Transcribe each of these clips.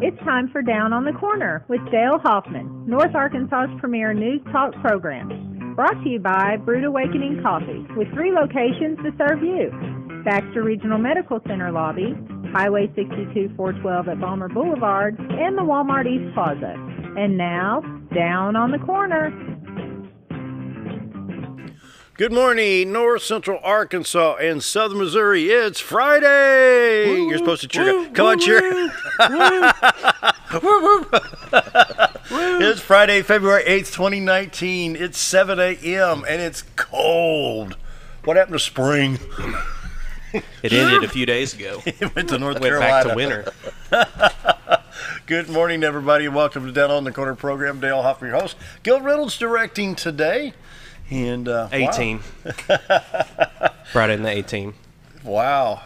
It's time for Down on the Corner with Dale Hoffman, North Arkansas's premier news talk program. Brought to you by Brood Awakening Coffee, with 3 locations to serve you. Baxter Regional Medical Center lobby, Highway 62 412 at Balmer Boulevard, and the Walmart East Plaza. And now, Down on the Corner. Good morning, North Central Arkansas and Southern Missouri. It's Friday. Woo, You're supposed to cheer. woo, Come on, woo, cheer. Woo. It's Friday, February 8th, 2019. It's 7 a.m. and it's cold. What happened to spring? It ended a few days ago. It went to North Went Carolina. back to winter. Good morning, everybody. Welcome to Down on the Corner program. Dale Hoffman, your host. Gil Reynolds directing today. And 18. Wow. Brought in the 18. Wow.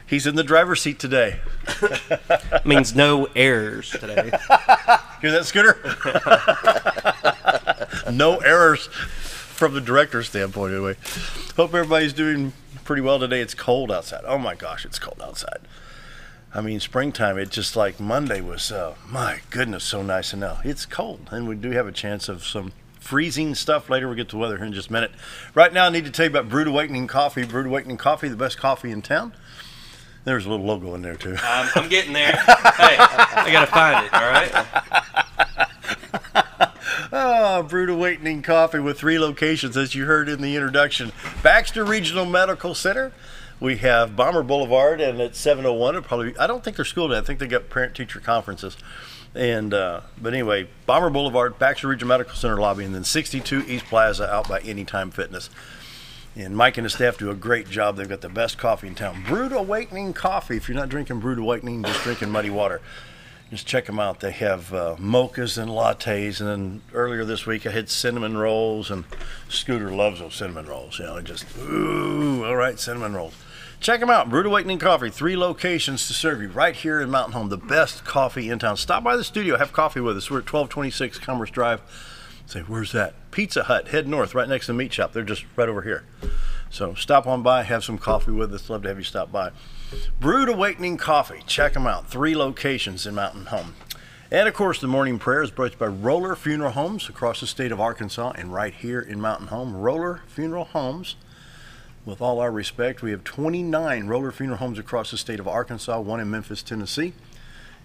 He's in the driver's seat today. Means no errors today. Hear that, Scooter? No errors from the director's standpoint, anyway. Hope everybody's doing pretty well today. It's cold outside. Oh, my gosh, it's cold outside. I mean, springtime, it just like Monday was, my goodness, so nice. And now it's cold. And we do have a chance of some freezing stuff later. We'll get to the weather here in just a minute. Right now, I need to tell you about Brood Awakening Coffee. Brood Awakening Coffee, the best coffee in town. There's a little logo in there, too. I'm getting there. Hey, I got to find it, all right? Brood Awakening Coffee with 3 locations, as you heard in the introduction. Baxter Regional Medical Center. We have Balmer Boulevard, and at 701, I don't think they're school day. I think they got parent-teacher conferences. And but anyway, Balmer Boulevard, Baxter Regional Medical Center lobby, and then 62 East Plaza out by Anytime Fitness. And Mike and his staff do a great job. They've got the best coffee in town. Brood Awakening Coffee. If you're not drinking Brood Awakening, just drinking muddy water. Just check them out. They have mochas and lattes. And then earlier this week, I had cinnamon rolls. And Scooter loves those cinnamon rolls. You know, just, ooh, all right, cinnamon rolls. Check them out. Brood Awakening Coffee. 3 locations to serve you right here in Mountain Home. The best coffee in town. Stop by the studio. Have coffee with us. We're at 1226 Commerce Drive. Say, where's that? Pizza Hut. Head north, right next to the meat shop. They're just right over here. So stop on by. Have some coffee with us. Love to have you stop by. Brood Awakening Coffee. Check them out. 3 locations in Mountain Home. And, of course, the morning prayer is brought to you by Roller Funeral Homes across the state of Arkansas and right here in Mountain Home. Roller Funeral Homes. With all our respect, we have 29 Roller Funeral Homes across the state of Arkansas, 1 in Memphis, Tennessee.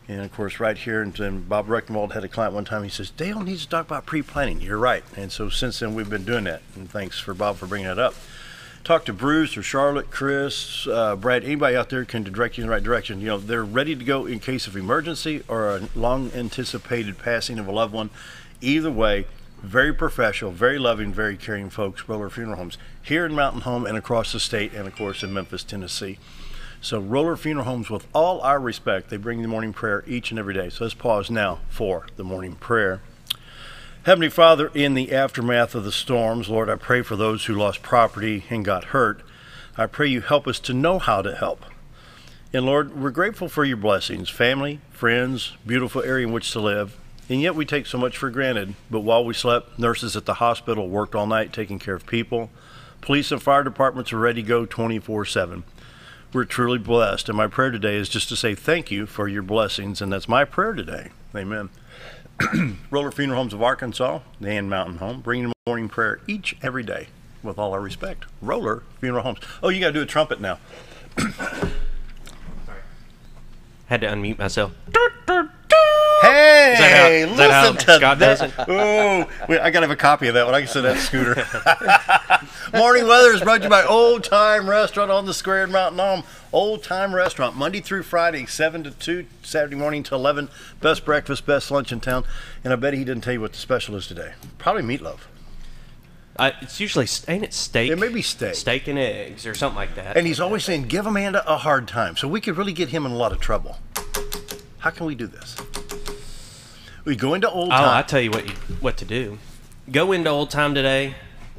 And, of course, right here, and Bob Reckenwald had a client one time. He says, Dale needs to talk about pre-planning. You're right. And so since then, we've been doing that. And thanks for Bob for bringing that up. Talk to Bruce or Charlotte, Chris, Brad, anybody out there can direct you in the right direction. You know, they're ready to go in case of emergency or a long-anticipated passing of a loved one. Either way, very professional, very loving, very caring folks, Roller Funeral Homes, here in Mountain Home and across the state and, of course, in Memphis, Tennessee. So Roller Funeral Homes, with all our respect, they bring the morning prayer each and every day. So let's pause now for the morning prayer. Heavenly Father, in the aftermath of the storms, Lord, I pray for those who lost property and got hurt. I pray you help us to know how to help. And Lord, we're grateful for your blessings, family, friends, beautiful area in which to live. And yet we take so much for granted. But while we slept, nurses at the hospital worked all night taking care of people. Police and fire departments are ready to go 24/7. We're truly blessed. And my prayer today is just to say thank you for your blessings. And that's my prayer today. Amen. Roller Funeral Homes of Arkansas and Mountain Home, bringing morning prayer each every day with all our respect. Roller Funeral Homes. Oh, you got to do a trumpet now. Sorry. Had to unmute myself. Hey, is that how listen to Scott that. does it? Oh, wait, I got to have a copy of that one. I can send that to Scooter. Morning weather is brought to you by Old Time Restaurant on the Square in Mountain Home. Old Time Restaurant, Monday through Friday, 7 to 2, Saturday morning to 11. Best breakfast, best lunch in town. And I bet he didn't tell you what the special is today. Probably meatloaf. It's usually, ain't it steak? It may be steak. Steak and eggs or something like that. And he's always saying, give Amanda a hard time. So we could really get him in a lot of trouble. How can we do this? We go into Old Time. Oh, I'll tell you what to do. Go into Old Time today,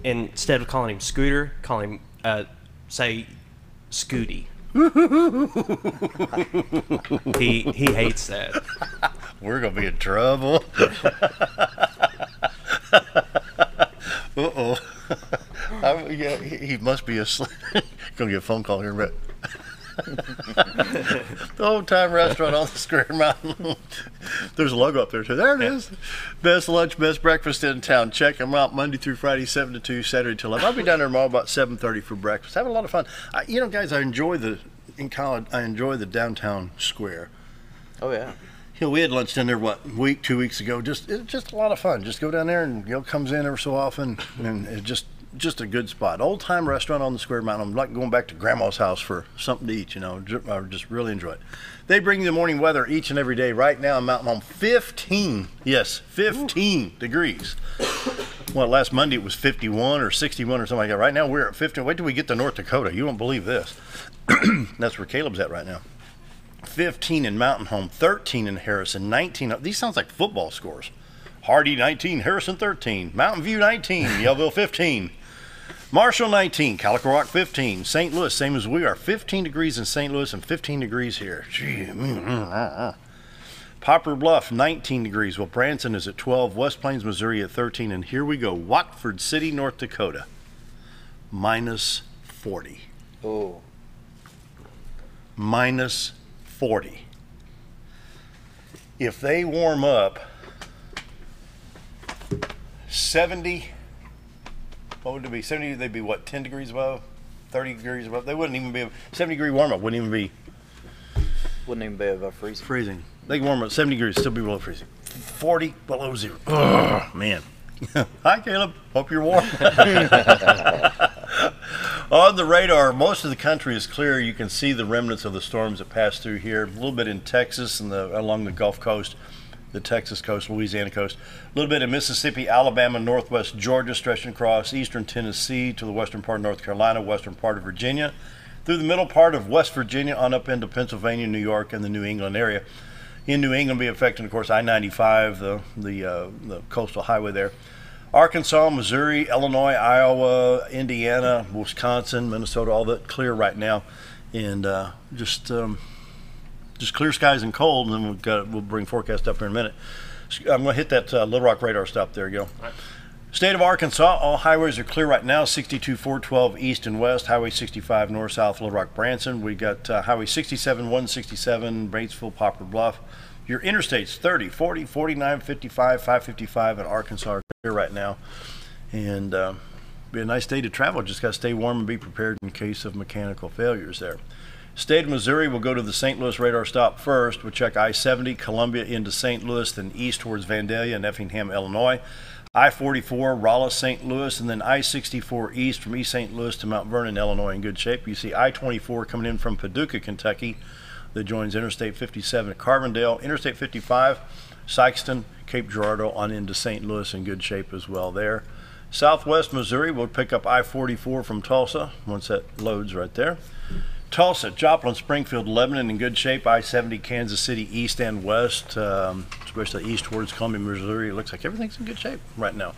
and instead of calling him Scooter, call him, say, Scooty. He hates that. We're going to be in trouble. Uh-oh. Yeah, he must be asleep. Going to get a phone call here in a minute. The Old Time Restaurant on the Square Mountain. There's a logo up there too. There it is. Best lunch, best breakfast in town. Check them out Monday through Friday, 7 to 2, Saturday to 11. I'll be down there tomorrow about 7:30 for breakfast. Having a lot of fun. Guys, in college, I enjoy the downtown square. Oh yeah. We had lunch down there, 2 weeks ago. It's just a lot of fun. Just go down there and comes in every so often, and it's just a good spot. Old time restaurant on the Square Mountain. I'm like going back to Grandma's house for something to eat. I just really enjoy it. They bring you the morning weather each and every day. Right now, in Mountain Home, 15 degrees. Well, last Monday it was 51 or 61 or something like that. Right now we're at 15. Wait till we get to North Dakota. You won't believe this. That's where Caleb's at right now. 15 in Mountain Home, 13 in Harrison, 19. These sounds like football scores. Hardy 19, Harrison 13, Mountain View 19, Yellville 15, Marshall 19, Calico Rock 15, St. Louis, same as we are, 15 degrees in St. Louis and 15 degrees here. Poplar Bluff 19 degrees. Well, Branson is at 12, West Plains, Missouri at 13, and here we go, Watford City, North Dakota, minus 40. Oh. Minus 40. If they warm up 70, what would it be? 70, they'd be what, 10 degrees above? 30 degrees above? They wouldn't even be, 70-degree warm up wouldn't even be above freezing. Freezing. They can warm up 70 degrees, still be below freezing. 40 below zero. Oh, man. Hi, Caleb. Hope you're warm. On the radar, most of the country is clear. You can see the remnants of the storms that passed through here. A little bit in Texas and along the Gulf Coast, the Texas coast, Louisiana coast. A little bit in Mississippi, Alabama, northwest Georgia, stretching across eastern Tennessee to the western part of North Carolina, western part of Virginia, through the middle part of West Virginia on up into Pennsylvania, New York, and the New England area. In New England, be affecting, of course, I-95, the coastal highway there. Arkansas, Missouri, Illinois, Iowa, Indiana, Wisconsin, Minnesota, all that clear right now, and just clear skies and cold. And then we'll bring forecast up here in a minute. I'm going to hit that Little Rock radar stop. There you go. Right. State of Arkansas, all highways are clear right now. 62 412 east and west, Highway 65 north south, Little Rock Branson. We got Highway 67 167 Batesville, Poplar Bluff. Your interstates 30, 40, 49, 55, 555 in Arkansas are clear right now. And be a nice day to travel. Just got to stay warm and be prepared in case of mechanical failures there. State of Missouri, we'll go to the St. Louis radar stop first. We'll check I-70, Columbia into St. Louis, then east towards Vandalia and Effingham, Illinois. I-44, Raleigh, St. Louis, and then I-64 east from East St. Louis to Mount Vernon, Illinois in good shape. You see I-24 coming in from Paducah, Kentucky, that joins Interstate 57 at Carbondale. Interstate 55, Sexton, Cape Girardeau on into St. Louis in good shape as well there. Southwest Missouri, we'll pick up I-44 from Tulsa once that loads right there. Tulsa, Joplin, Springfield, Lebanon in good shape. I-70, Kansas City east and west, especially east towards Columbia, Missouri. It looks like everything's in good shape right now.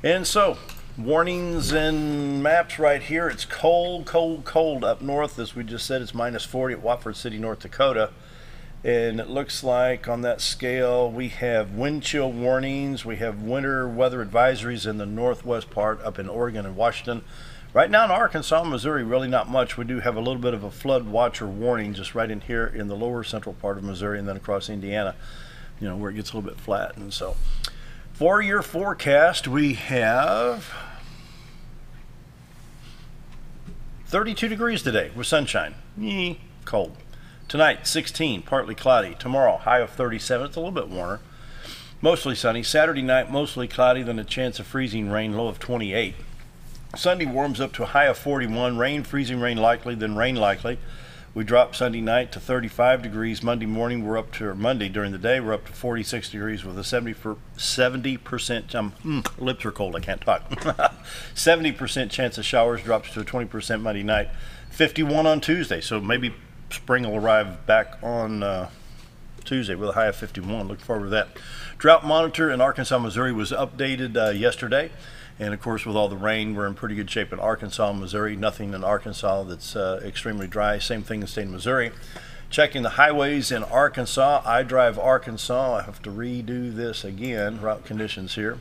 And so, warnings and maps right here. It's cold, cold, cold up north. As we just said, it's minus 40 at Watford City, North Dakota. And it looks like on that scale we have wind chill warnings. We have winter weather advisories in the northwest part up in Oregon and Washington. Right now in Arkansas, Missouri, really not much. We do have a little bit of a flood watch or warning just right in here in the lower central part of Missouri and then across Indiana, where it gets a little bit flat. And so for your forecast, we have 32 degrees today with sunshine. Cold. Tonight, 16, partly cloudy. Tomorrow, high of 37. It's a little bit warmer. Mostly sunny. Saturday night, mostly cloudy, then a chance of freezing rain, low of 28. Sunday warms up to a high of 41. Rain, freezing rain likely, then rain likely. We drop Sunday night to 35 degrees. Monday morning, Monday during the day, we're up to 46 degrees with a 70%, lips are cold, I can't talk. 70% chance of showers, drops to a 20% Monday night. 51 on Tuesday, so maybe spring will arrive back on Tuesday with a high of 51. Looking forward to that. Drought monitor in Arkansas, Missouri was updated yesterday. And of course, with all the rain, we're in pretty good shape in Arkansas, Missouri. Nothing in Arkansas that's extremely dry. Same thing in the state of Missouri. Checking the highways in Arkansas. I drive Arkansas. I have to redo this again. Route conditions here.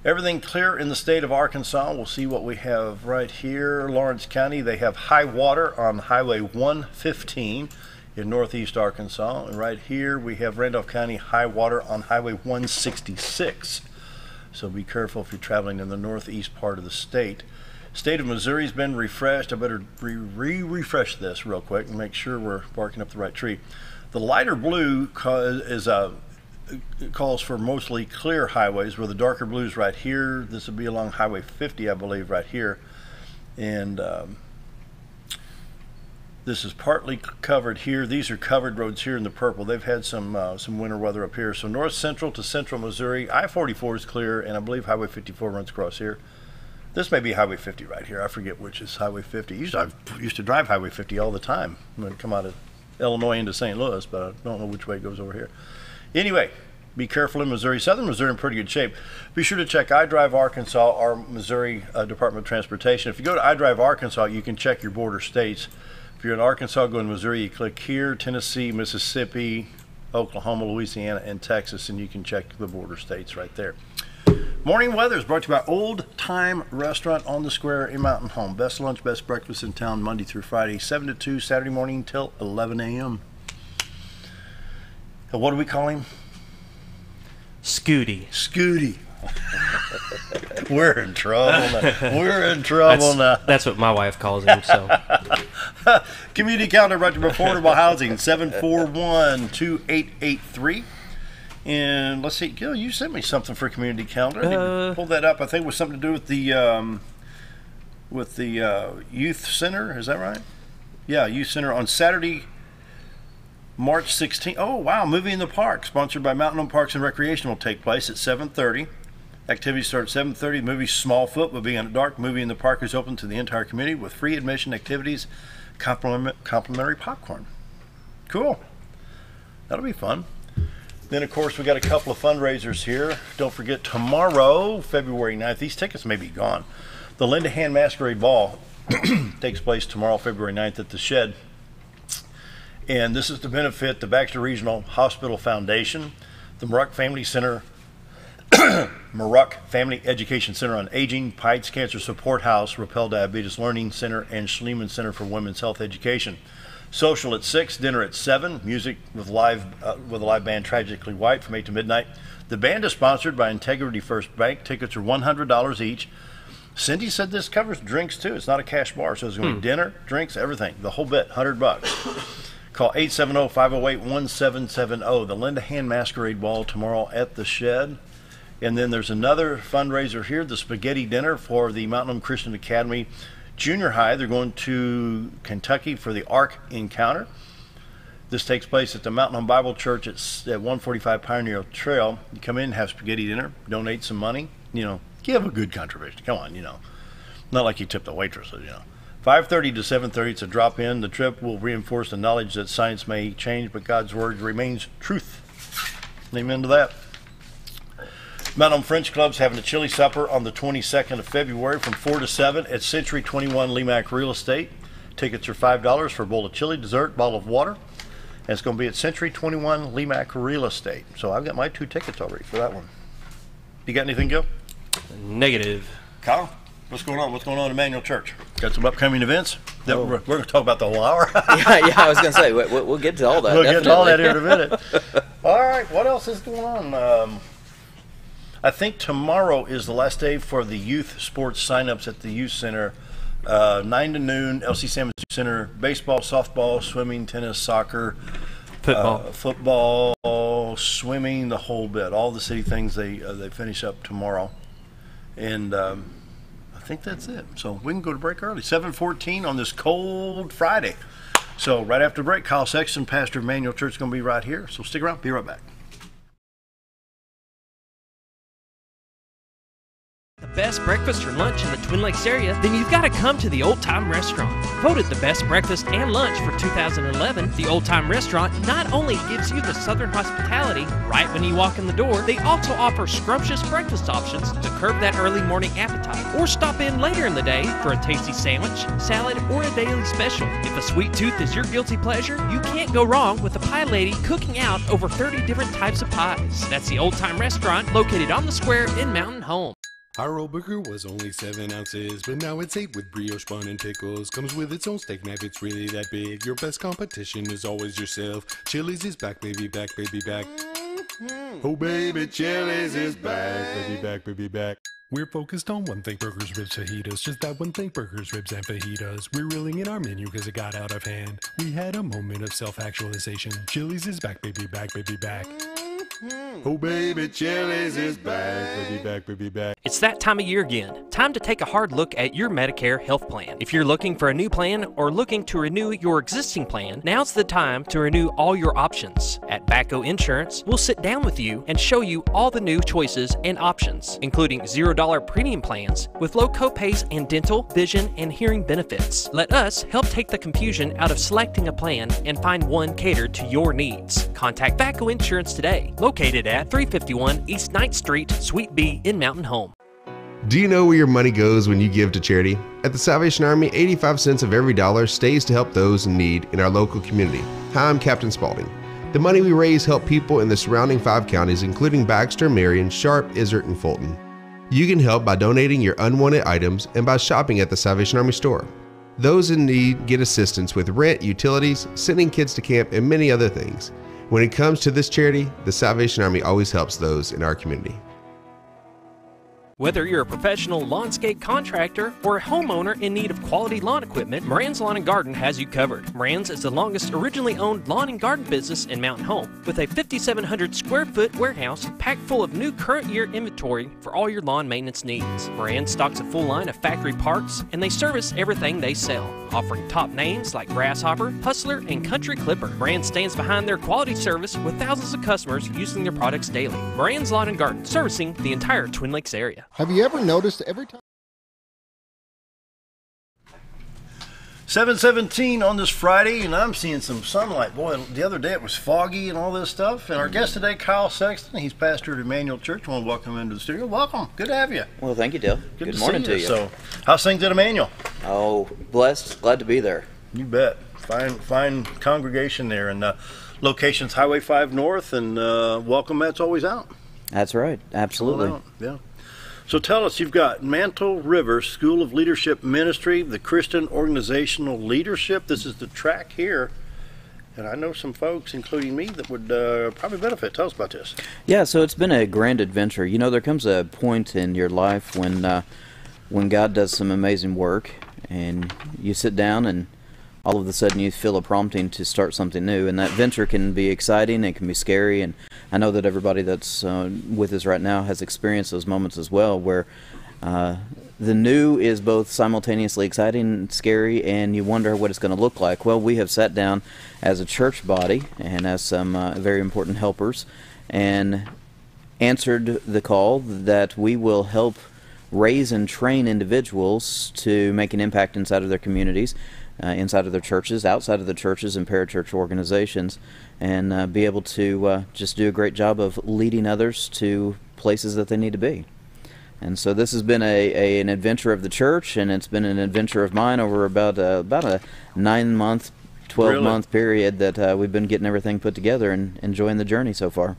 Everything clear in the state of Arkansas. We'll see what we have right here. Lawrence County, they have high water on Highway 115 in northeast Arkansas. And right here we have Randolph County high water on Highway 166. So be careful if you're traveling in the northeast part of the state. State of Missouri's been refreshed. I better refresh this real quick and make sure we're barking up the right tree. The lighter blue calls for mostly clear highways, where the darker blue is right here. This would be along Highway 50, I believe, right here. And this is partly covered here. These are covered roads here in the purple. They've had some winter weather up here. So north central to central Missouri, I-44 is clear, and I believe Highway 54 runs across here. This may be Highway 50 right here. I forget which is Highway 50. I used to drive Highway 50 all the time when I come out of Illinois into St. Louis, but I don't know which way it goes over here. Anyway, be careful in Missouri. Southern Missouri in pretty good shape. Be sure to check iDrive Arkansas, our Missouri Department of Transportation. If you go to iDrive Arkansas, you can check your border states. If you're in Arkansas, go to Missouri, you click here, Tennessee, Mississippi, Oklahoma, Louisiana, and Texas, and you can check the border states right there. Morning weather is brought to you by Old Time Restaurant on the Square in Mountain Home. Best lunch, best breakfast in town, Monday through Friday, 7 to 2, Saturday morning till 11 a.m. What do we call him? Scooty. Scooty. We're in trouble now. We're in trouble now. That's what my wife calls him. So, community calendar brought to you by Affordable Housing, 741-2883. And let's see, Gil, you sent me something for community calendar. I didn't pull that up. I think it was something to do with the youth center. Is that right? Yeah, youth center on Saturday, March 16th. Oh, wow, Movie in the Park, sponsored by Mountain Home Parks and Recreation, will take place at 7:30. Activities start at 7:30. The movie Smallfoot will be on dark. Movie in the Park is open to the entire community with free admission activities, complimentary popcorn. Cool. That'll be fun. Then, of course, we got a couple of fundraisers here. Don't forget, tomorrow, February 9th, these tickets may be gone. The Linda Hand Masquerade Ball takes place tomorrow, February 9th at the Shed. And this is to benefit the Baxter Regional Hospital Foundation, the Muruck Family Center, Muruck Family Education Center on Aging, Pites Cancer Support House, Rappel Diabetes Learning Center, and Schliemann Center for Women's Health Education. Social at 6, dinner at 7, music with a live band, Tragically White, from 8 to midnight. The band is sponsored by Integrity First Bank. Tickets are $100 each. Cindy said this covers drinks too. It's not a cash bar, so it's going to be dinner, drinks, everything, the whole bit, $100. Call 870-508-1770. The Linda Hand Masquerade Ball tomorrow at the Shed. And then there's another fundraiser here, the Spaghetti Dinner for the Mountain Home Christian Academy Junior High. They're going to Kentucky for the Ark Encounter. This takes place at the Mountain Home Bible Church at 145 Pioneer Trail. You come in, have spaghetti dinner, donate some money, give a good contribution. Come on, Not like you tip the waitresses, 5:30 to 7:30, it's a drop-in. The trip will reinforce the knowledge that science may change, but God's Word remains truth. Amen to that. Mountain Home French Club's having a chili supper on the 22nd of February from 4 to 7 at Century 21 Lemack Real Estate. Tickets are $5 for a bowl of chili, dessert, bottle of water. And it's going to be at Century 21 Lemack Real Estate. So I've got my 2 tickets already for that one. You got anything, Gil? Negative. Kyle, what's going on? What's going on at Emmanuel Church? Got some upcoming events? We're going to talk about the whole hour. yeah, I was going to say, we'll get to all that. We'll get to all that here in a minute. All right, what else is going on? I think tomorrow is the last day for the youth sports sign-ups at the youth center. 9 to noon, LC Salmon Center, baseball, softball, swimming, tennis, soccer, football, swimming, the whole bit. All the city things they finish up tomorrow. And I think that's it. So we can go to break early. 7:14 on this cold Friday. So right after break, Kyle Sexton, pastor of Emmanuel Church, is going to be right here. So stick around. Be right back. The best breakfast or lunch in the Twin Lakes area, then you've got to come to the Old Time Restaurant. Voted the best breakfast and lunch for 2011, the Old Time Restaurant not only gives you the Southern hospitality right when you walk in the door, they also offer scrumptious breakfast options to curb that early morning appetite. Or stop in later in the day for a tasty sandwich, salad, or a daily special. If a sweet tooth is your guilty pleasure, you can't go wrong with the Pie Lady cooking out over 30 different types of pies. That's the Old Time Restaurant located on the square in Mountain Home. Our old burger was only 7 ounces, but now it's 8 with brioche bun and pickles. Comes with its own steak knife, it's really that big. Your best competition is always yourself. Chili's is back, baby, back, baby, back. Oh baby, Chili's is back, baby, back, baby, back. We're focused on one thing, burgers, ribs, fajitas. Just that one thing, burgers, ribs, and fajitas. We're reeling in our menu because it got out of hand. We had a moment of self-actualization. Chili's is back, baby, back, baby, back. Oh baby, Chili's is back, baby, back, baby, back. It's that time of year again. Time to take a hard look at your Medicare health plan. If you're looking for a new plan or looking to renew your existing plan, now's the time to renew all your options. At VACO Insurance, we'll sit down with you and show you all the new choices and options, including $0 premium plans with low copays and dental, vision, and hearing benefits. Let us help take the confusion out of selecting a plan and find one catered to your needs. Contact VACO Insurance today, located at 351 East 9th Street, Suite B in Mountain Home. Do you know where your money goes when you give to charity? At the Salvation Army, 85 cents of every dollar stays to help those in need in our local community. Hi, I'm Captain Spaulding. The money we raise help people in the surrounding 5 counties, including Baxter, Marion, Sharp, Izzard, and Fulton. You can help by donating your unwanted items and by shopping at the Salvation Army store. Those in need get assistance with rent, utilities, sending kids to camp, and many other things. When it comes to this charity, the Salvation Army always helps those in our community. Whether you're a professional lawnscape contractor or a homeowner in need of quality lawn equipment, Moran's Lawn and Garden has you covered. Moran's is the longest originally owned lawn and garden business in Mountain Home, with a 5,700 square foot warehouse packed full of new current year inventory for all your lawn maintenance needs. Moran stocks a full line of factory parts, and they service everything they sell, offering top names like Grasshopper, Hustler, and Country Clipper. Moran stands behind their quality service with thousands of customers using their products daily. Moran's Lawn and Garden, servicing the entire Twin Lakes area. Have you ever noticed every time? 7:17 on this Friday, and I'm seeing some sunlight. Boy, the other day it was foggy and all this stuff. And our guest today, Kyle Sexton, he's pastor at Emmanuel Church. I want to welcome him into the studio. Welcome. Good to have you. Well, thank you, Dale. Good morning to you. So, how's things at Emmanuel? Oh, blessed. Glad to be there. You bet. Fine congregation there. And location's Highway 5 North, and welcome Matt's always out. That's right. Absolutely. Yeah. So tell us, you've got Mantle River School of Leadership Ministry, the Christian Organizational Leadership. This is the track here. And I know some folks, including me, that would probably benefit. Tell us about this. Yeah, so it's been a grand adventure. You know, there comes a point in your life when God does some amazing work, and you sit down and all of a sudden you feel a prompting to start something new, and that venture can be exciting, it can be scary, and I know that everybody that's with us right now has experienced those moments as well, where the new is both simultaneously exciting and scary, and you wonder what it's going to look like. Well, we have sat down as a church body and as some very important helpers and answered the call that we will help raise and train individuals to make an impact inside of their communities, inside of their churches, outside of the churches and parachurch organizations, and be able to just do a great job of leading others to places that they need to be. And so this has been an adventure of the church, and it's been an adventure of mine over about a 9-month, 12-month period that we've been getting everything put together and enjoying the journey so far.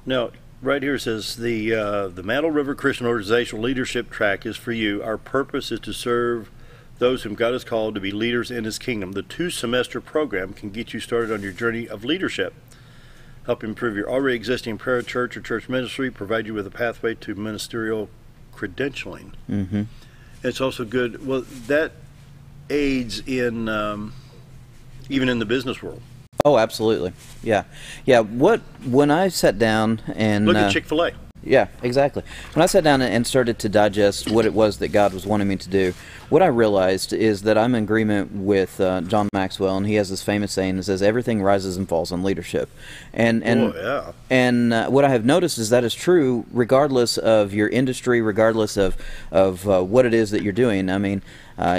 Now, right here it says the Mantle River Christian Organizational Leadership track is for you. Our purpose is to serve those whom God has called to be leaders in His kingdom. The 2-semester program can get you started on your journey of leadership, help improve your already existing parachurch or church ministry, provide you with a pathway to ministerial credentialing. Mm-hmm. It's also good. Well, that aids in even in the business world. Oh, absolutely. Yeah. When I sat down and look at Chick-fil-A. Yeah, exactly. When I sat down and started to digest what it was that God was wanting me to do, what I realized is that I'm in agreement with John Maxwell, and he has this famous saying that says, everything rises and falls on leadership. And what I have noticed is that is true regardless of your industry, regardless of what it is that you're doing. I mean,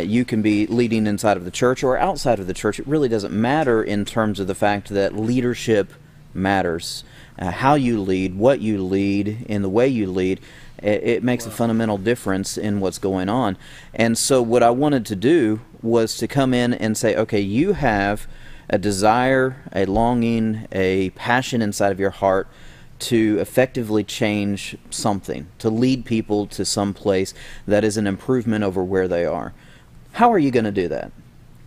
you can be leading inside of the church or outside of the church. It really doesn't matter in terms of the fact that leadership matters. How you lead, what you lead, and the way you lead, it makes a fundamental difference in what's going on. And so what I wanted to do was to come in and say, okay, you have a desire, a longing, a passion inside of your heart to effectively change something, to lead people to some place that is an improvement over where they are. How are you going to do that?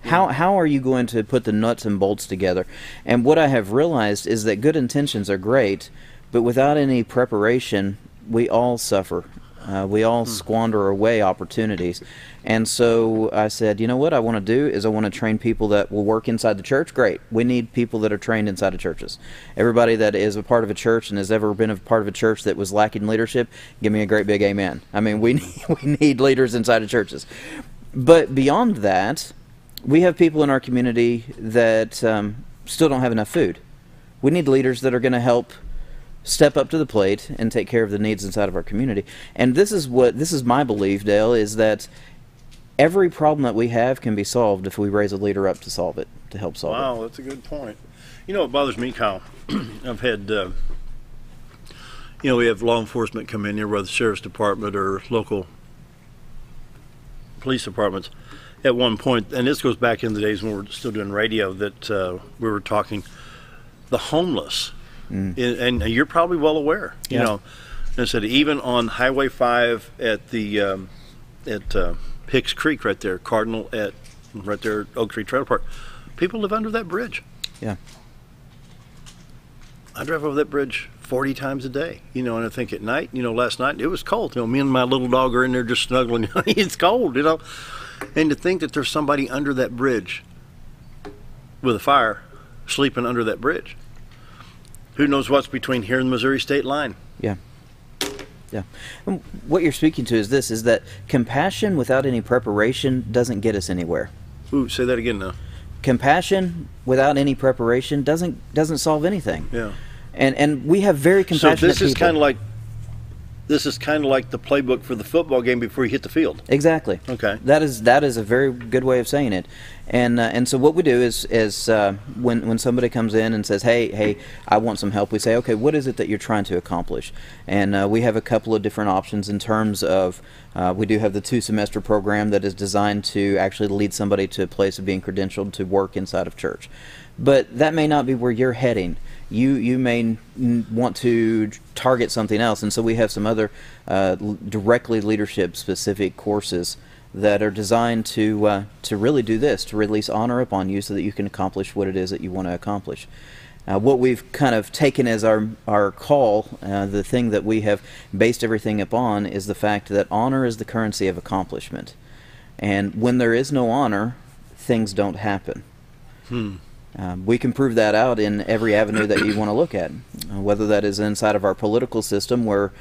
How are you going to put the nuts and bolts together? And what I have realized is that good intentions are great, but without any preparation, we all suffer. We all squander away opportunities. And so I said, you know what I want to do is I want to train people that will work inside the church. Great. We need people that are trained inside of churches. Everybody that is a part of a church and has ever been a part of a church that was lacking leadership, give me a great big amen. I mean, we need leaders inside of churches. But beyond that, we have people in our community that still don't have enough food. We need leaders that are going to help step up to the plate and take care of the needs inside of our community. And this is my belief, Dale, is that every problem that we have can be solved if we raise a leader up to solve it, to help solve it. Wow, that's a good point. You know, it bothers me, Kyle. I've had, we have law enforcement come in here, whether the sheriff's department or local police departments. At one point, and this goes back in the days when we were still doing radio, that we were talking the homeless. And you're probably well aware, you know. And I said even on Highway 5 at the Hicks Creek right there, Cardinal right there, Oak Tree Trailer Park, people live under that bridge. Yeah. I drive over that bridge 40 times a day, and I think at night, last night it was cold. Me and my little dog are in there just snuggling. It's cold, And to think that there's somebody under that bridge with a fire sleeping under that bridge. Who knows what's between here and the Missouri state line? Yeah. Yeah. And what you're speaking to is this, is that compassion without any preparation doesn't get us anywhere. Ooh, say that again now. Compassion without any preparation doesn't solve anything. Yeah. And we have very compassionate people. So this is kind of like the playbook for the football game before you hit the field. Exactly. Okay. That is a very good way of saying it. And so what we do is when somebody comes in and says, hey, I want some help, we say, okay, what is it that you're trying to accomplish? And we have a couple of different options in terms of we do have the 2-semester program that is designed to actually lead somebody to a place of being credentialed to work inside of church. But that may not be where you're heading. You may want to target something else, and so we have some other directly leadership-specific courses that are designed to really do this, to release honor upon you so that you can accomplish what it is that you want to accomplish. What we've kind of taken as our call, the thing that we have based everything upon, is the fact that honor is the currency of accomplishment. And when there is no honor, things don't happen. We can prove that out in every avenue that you want to look at, whether that is inside of our political system, where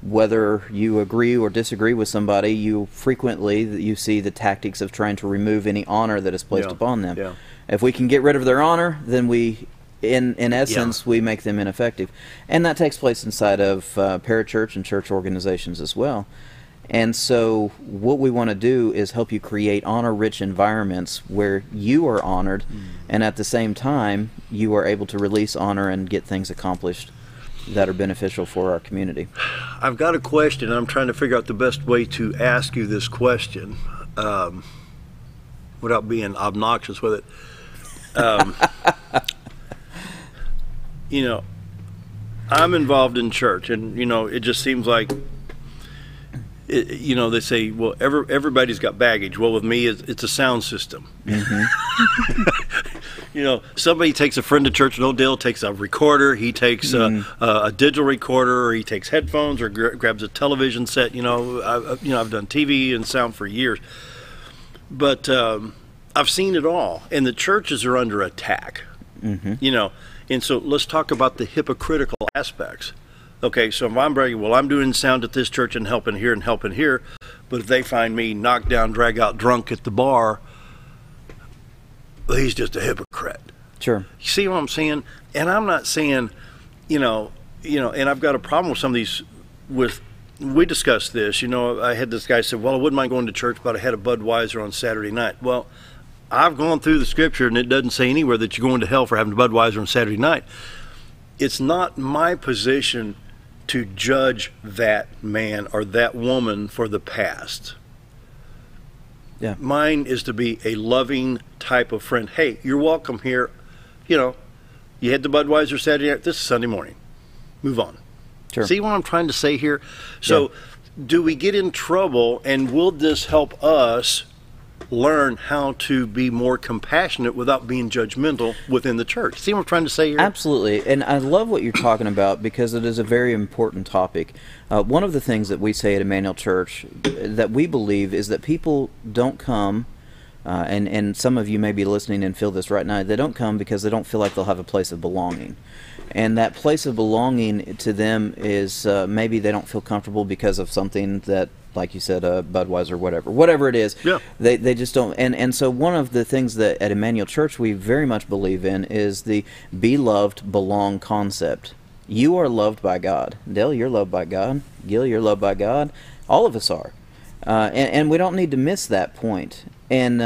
whether you agree or disagree with somebody, you frequently see the tactics of trying to remove any honor that is placed upon them. Yeah. If we can get rid of their honor, then we, in essence, we make them ineffective. And that takes place inside of parachurch and church organizations as well. And so what we want to do is help you create honor-rich environments where you are honored, and at the same time, you are able to release honor and get things accomplished that are beneficial for our community. I've got a question, and I'm trying to figure out the best way to ask you this question without being obnoxious with it. I'm involved in church, and, it just seems like they say, well, everybody's got baggage. Well, with me, it's a sound system. Somebody takes a friend to church. No, Dale takes a recorder. He takes a digital recorder, or he takes headphones, or grabs a television set. I've done TV and sound for years, but I've seen it all. And the churches are under attack. And so let's talk about the hypocritical aspects. Okay, so if I'm bragging, well, I'm doing sound at this church and helping here, but if they find me knocked down, drag out drunk at the bar, well, he's just a hypocrite. Sure. You see what I'm saying? And I'm not saying, and I've got a problem with some of these. We discussed this. I had this guy said, well, I wouldn't mind going to church, but I had a Budweiser on Saturday night. Well, I've gone through the scripture, and it doesn't say anywhere that you're going to hell for having a Budweiser on Saturday night. It's not my position to judge that man or that woman for the past. Yeah. Mine is to be a loving type of friend. Hey, you're welcome here. You had the Budweiser Saturday night. This is Sunday morning. Move on. Sure. See what I'm trying to say here? So do we get in trouble, and will this help us learn how to be more compassionate without being judgmental within the church? See what I'm trying to say here? Absolutely. And I love what you're talking about because it is a very important topic. One of the things that we say at Emmanuel Church that we believe is that people don't come, and some of you may be listening and feel this right now, they don't come because they don't feel like they'll have a place of belonging. And that place of belonging to them is maybe they don't feel comfortable because of something that, like you said, Budweiser, whatever it is. Yeah. They just don't. And so one of the things that at Emmanuel Church we very much believe in is the be loved, belong concept. You are loved by God. Dale, you're loved by God. Gil, you're loved by God. All of us are. And we don't need to miss that point. And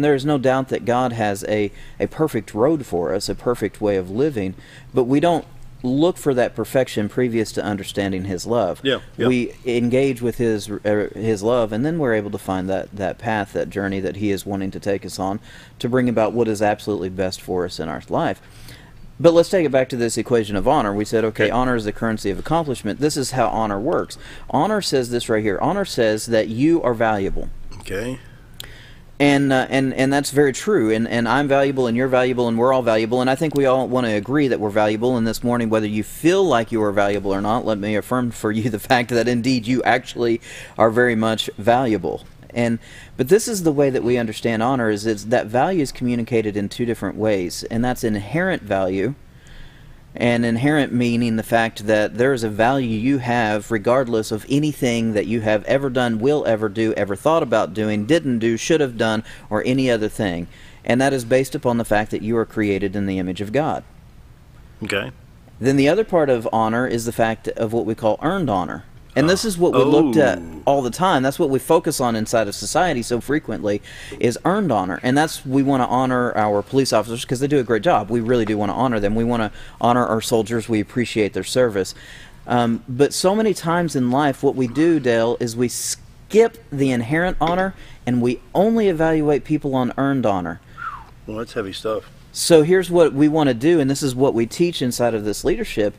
there's no doubt that God has a perfect road for us, a perfect way of living, but we don't look for that perfection previous to understanding His love. Yeah. We engage with His love, and then we're able to find that path, that journey that He is wanting to take us on to bring about what is absolutely best for us in our life. But let's take it back to this equation of honor. We said, okay, honor is the currency of accomplishment. This is how honor works. Honor says this right here. Honor says that you are valuable. Okay. And that's very true. And I'm valuable, and you're valuable, and we're all valuable. And I think we all want to agree that we're valuable. And this morning, whether you feel like you are valuable or not, let me affirm for you the fact that indeed you actually are very much valuable. But this is the way that we understand honor, is that value is communicated in two different ways, and that's inherent value, and inherent meaning the fact that there is a value you have regardless of anything that you have ever done, will ever do, ever thought about doing, didn't do, should have done, or any other thing. And that is based upon the fact that you are created in the image of God. Okay. Then the other part of honor is the fact of what we call earned honor. And this is what we looked at all the time. That's what we focus on inside of society so frequently, is earned honor. And we want to honor our police officers because they do a great job. We really do want to honor them. We want to honor our soldiers. We appreciate their service. But so many times in life, what we do, Dale, is we skip the inherent honor and we only evaluate people on earned honor. Well, that's heavy stuff. So here's what we want to do, and this is what we teach inside of this leadership,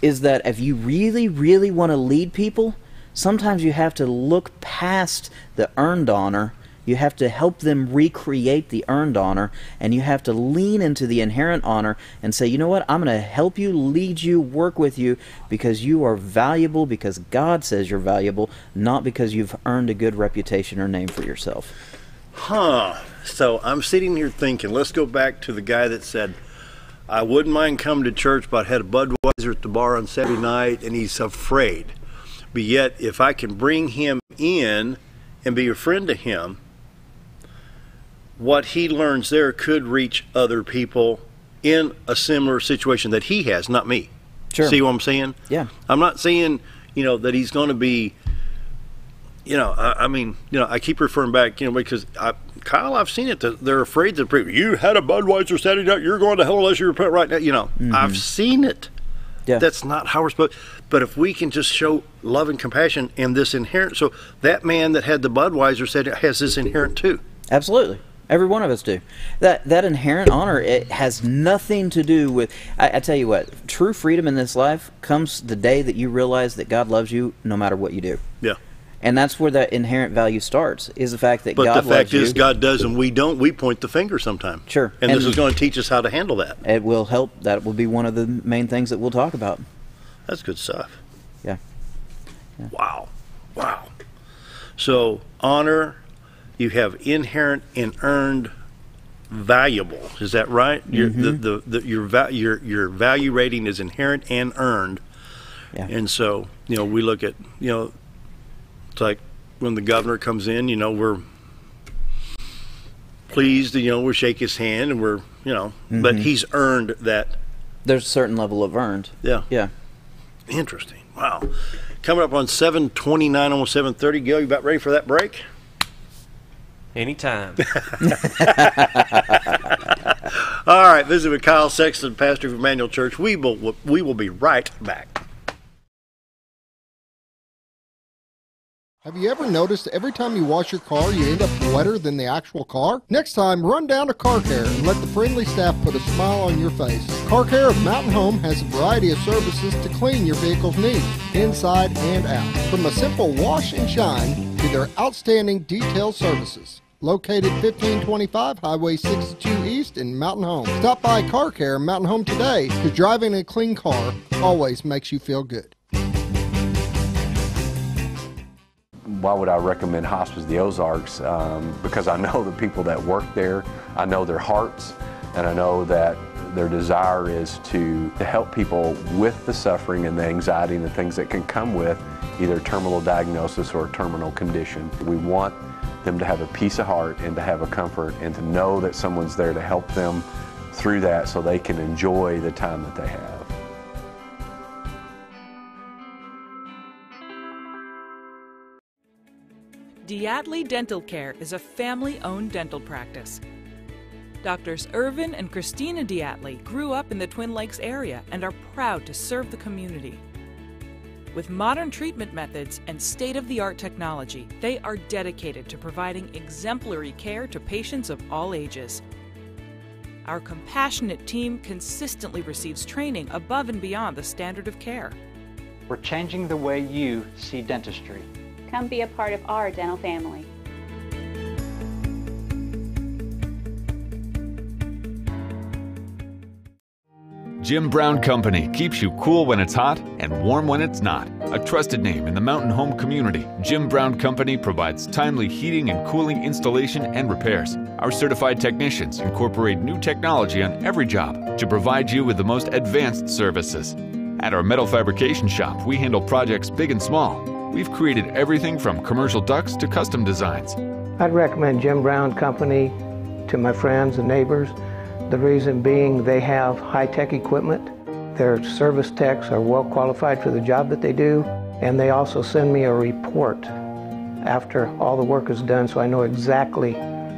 is that if you really, really want to lead people, sometimes you have to look past the earned honor. You have to help them recreate the earned honor, and you have to lean into the inherent honor and say, you know what, I'm going to help you, lead you, work with you, because you are valuable, because God says you're valuable, not because you've earned a good reputation or name for yourself. So I'm sitting here thinking, let's go back to the guy that said, I wouldn't mind coming to church, but I had a Budweiser at the bar on Saturday night, and he's afraid. But yet, if I can bring him in and be a friend to him, what he learns there could reach other people in a similar situation that he has, not me. Sure. See what I'm saying? Yeah. I'm not saying, that he's going to be, I keep referring back, because Kyle, I've seen it. They're afraid that you had a Budweiser Saturday night, you're going to hell unless you repent right now. Mm-hmm. I've seen it. Yeah. That's not how we're supposed. But if we can just show love and compassion and this inherent, so that man that had the Budweiser said it has this inherent too. Absolutely. Every one of us do. That inherent honor, it has nothing to do with, I tell you what, true freedom in this life comes the day that you realize that God loves you no matter what you do. Yeah. And that's where that inherent value starts, is the fact that God loves you. But the fact is, God does and we don't. We point the finger sometimes. Sure. And this is going to teach us how to handle that. It will help. That will be one of the main things that we'll talk about. That's good stuff. Yeah. Wow. So, honor, you have inherent and earned valuable. Is that right? Mm-hmm. Your value rating is inherent and earned. Yeah. And so, we look at, it's like when the governor comes in, we're pleased, we shake his hand and we're, mm-hmm. but he's earned that. There's a certain level of earned. Yeah. Yeah. Interesting. Wow. Coming up on 7:29, almost 7:30. Gil, you about ready for that break? Anytime. All right. Visit with Kyle Sexton, pastor of Emmanuel Church. We will be right back. Have you ever noticed every time you wash your car, you end up wetter than the actual car? Next time, run down to Car Care and let the friendly staff put a smile on your face. Car Care of Mountain Home has a variety of services to clean your vehicle's needs, inside and out. From a simple wash and shine to their outstanding detailed services. Located 1525 Highway 62 East in Mountain Home. Stop by Car Care Mountain Home today, because driving a clean car always makes you feel good. Why would I recommend Hospice of the Ozarks? Because I know the people that work there, I know their hearts, and I know that their desire is to help people with the suffering and the anxiety and the things that can come with either terminal diagnosis or a terminal condition. We want them to have a peace of heart and to have a comfort and to know that someone's there to help them through that so they can enjoy the time that they have. Diatley Dental Care is a family-owned dental practice. Doctors Irvin and Christina Diatley grew up in the Twin Lakes area and are proud to serve the community. With modern treatment methods and state-of-the-art technology, they are dedicated to providing exemplary care to patients of all ages. Our compassionate team consistently receives training above and beyond the standard of care. We're changing the way you see dentistry. Come be a part of our dental family. Jim Brown Company keeps you cool when it's hot and warm when it's not. A trusted name in the mountain home community, Jim Brown Company provides timely heating and cooling installation and repairs. Our certified technicians incorporate new technology on every job to provide you with the most advanced services. At our metal fabrication shop, we handle projects big and small. We've created everything from commercial ducts to custom designs. I'd recommend Jim Brown Company to my friends and neighbors. The reason being they have high-tech equipment. Their service techs are well qualified for the job that they do, and they also send me a report after all the work is done so I know exactly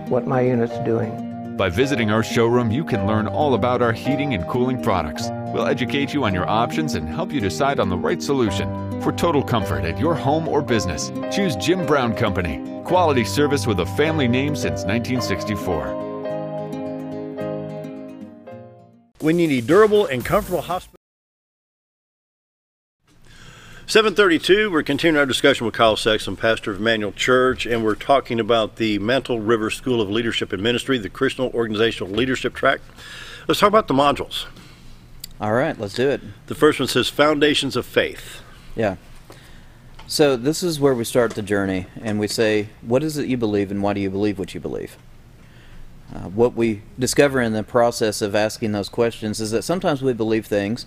what my unit's doing. By visiting our showroom, you can learn all about our heating and cooling products. We'll educate you on your options and help you decide on the right solution. For total comfort at your home or business, choose Jim Brown Company. Quality service with a family name since 1964. When you need durable and comfortable hospital. 7:32, we're continuing our discussion with Kyle Sexton, pastor of Emmanuel Church, and we're talking about the Mantle River School of Leadership and Ministry, the Christian Organizational Leadership Track. Let's talk about the modules. All right, let's do it. The first one says Foundations of Faith. Yeah. So this is where we start the journey, and we say, what is it you believe, and why do you believe what you believe? What we discover in the process of asking those questions is that sometimes we believe things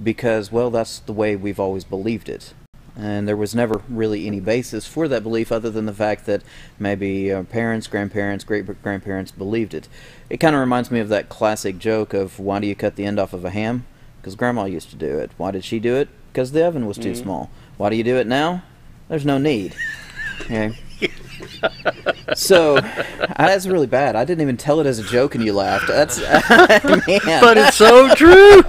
because, well, that's the way we've always believed it. And there was never really any basis for that belief other than the fact that maybe parents, grandparents, great-grandparents believed it. It kind of reminds me of that classic joke of, why do you cut the end off of a ham? Because Grandma used to do it. Why did she do it? Because the oven was too small. Why do you do it now? There's no need. Okay. So that's really bad. I didn't even tell it as a joke, and you laughed. That's man. But it's so true.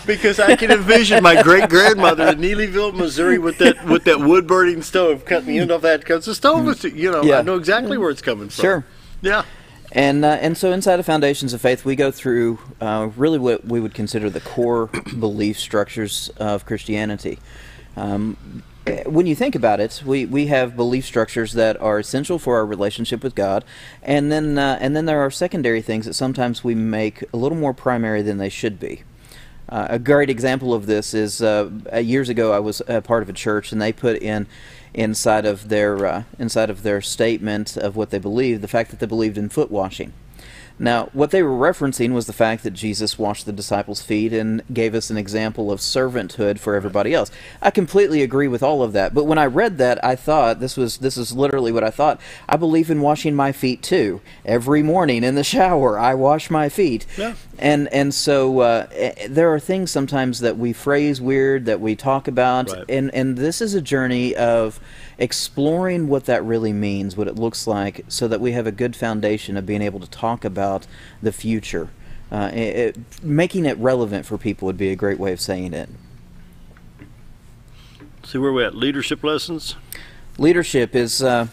Because I can envision my great grandmother in Neelyville, Missouri, with that wood burning stove, cutting the end off that because the stove was, I know exactly where it's coming from. Sure. Yeah. And so inside of Foundations of Faith, we go through really what we would consider the core belief structures of Christianity. When you think about it, we have belief structures that are essential for our relationship with God, and then there are secondary things that sometimes we make a little more primary than they should be. A great example of this is years ago I was a part of a church, and they put inside of their statement of what they believed the fact that they believed in foot washing. Now, what they were referencing was the fact that Jesus washed the disciples' feet and gave us an example of servanthood for everybody else. I completely agree with all of that, but when I read that, I thought, this is literally what I thought, I believe in washing my feet too. Every morning in the shower, I wash my feet. Yeah. And so there are things sometimes that we phrase weird, that we talk about, right. And this is a journey of exploring what that really means, what it looks like, so that we have a good foundation of being able to talk about the future. Making it relevant for people would be a great way of saying it. See where we're at, leadership lessons? Leadership is, well,